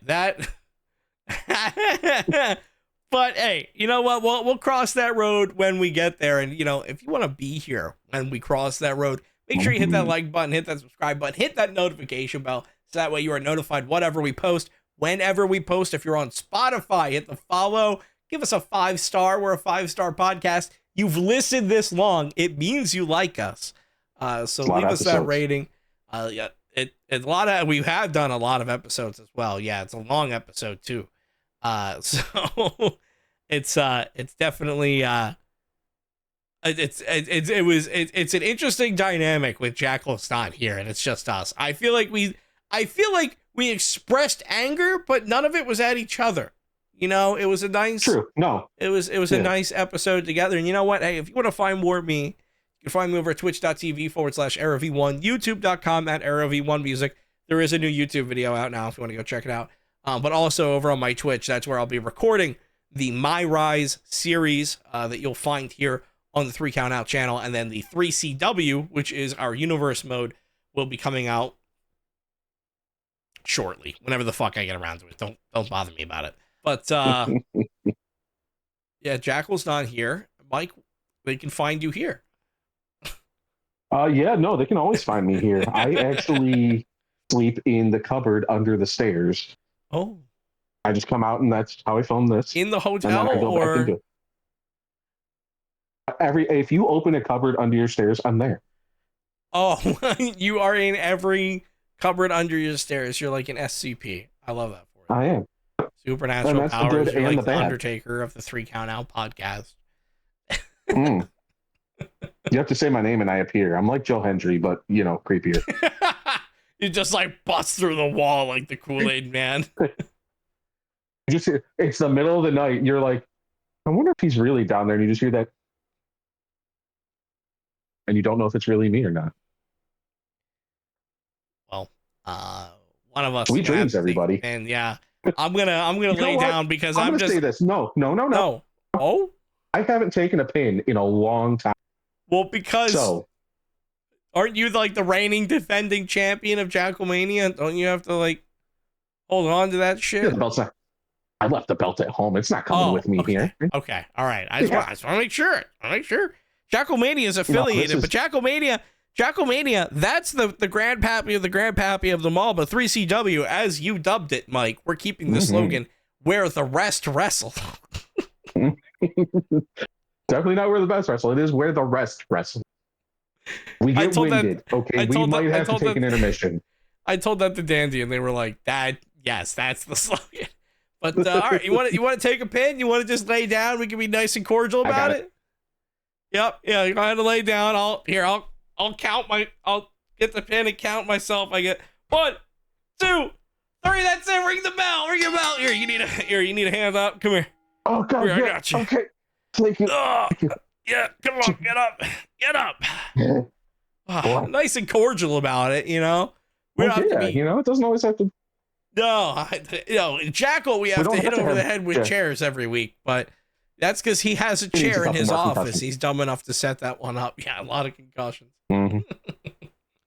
But hey, you know what? We'll cross that road when we get there. And, if you want to be here when we cross that road, make sure you hit that like button, hit that subscribe button, hit that notification bell, so that way you are notified whatever we post, whenever we post. If you're on Spotify, hit the follow, give us a 5-star. We're a 5-star podcast. You've listened this long. It means you like us. So leave us that rating. We have done a lot of episodes as well. Yeah, it's a long episode too. So it's definitely it's an interesting dynamic with Jackal's not here and it's just us. I feel like we expressed anger, but none of it was at each other. It was a nice It was a nice episode together. And you know what? Hey, if you want to find more of me, you can find me over at twitch.tv/ArrowV1, youtube.com @ArrowV1Music. There is a new YouTube video out now if you want to go check it out. But also over on my Twitch, that's where I'll be recording the My Rise series that you'll find here on the 3 Count Out channel. And then the 3CW, which is our universe mode, will be coming out shortly, whenever the fuck I get around to it. Don't bother me about it. But yeah, Jackal's not here. Mike, they can find you here. They can always find me here. I actually sleep in the cupboard under the stairs. Oh, I just come out and that's how I film this. In the hotel, or if you open a cupboard under your stairs, I'm there. Oh, you are in every cupboard under your stairs. You're like an SCP. I love that for you. I am. Supernatural powers. You're like the Undertaker of the 3 Count Out podcast. You have to say my name and I appear. I'm like Joe Hendry, but creepier. You just like bust through the wall like the Kool-Aid man. It's the middle of the night. You're like, I wonder if he's really down there. And you just hear that. And you don't know if it's really me or not. Well, one of us. Sweet dreams, everybody. And yeah, I'm gonna lay down because I'm just say this. No. Oh, I haven't taken a pin in a long time. Well, because aren't you like the reigning defending champion of Jackalmania? Don't you have to like hold on to that shit? Yeah, I left the belt at home. It's not coming with me here. Okay, all right. I just want to make sure. Jackalmania is affiliated, but Jackalmania, that's the grandpappy of the grandpappy of them all. But 3CW, as you dubbed it, Mike, we're keeping the slogan, where the rest wrestle. Definitely not where the best wrestle. It is where the rest wrestle. We get winded. We might have to take an intermission. I told that to Dandy, and they were like, "Dad, yes, that's the slogan." But all right, you want to take a pin? You want to just lay down? We can be nice and cordial about it. Yep. Yeah. You go ahead and lay down. I'll count I'll get the pin and count myself. I get 1, 2, 3. That's it. Ring the bell. Ring your bell. Here, you need a hand up. Come here. Oh God. Here, I got you. Okay. Thank you. Yeah. Come on. Get up. Nice and cordial about it. We don't have to be. It doesn't always have to. No, Jackal, we have to hit over the head with chairs every week, but that's because he has a chair in his office. He's dumb enough to set that one up. Yeah, a lot of concussions.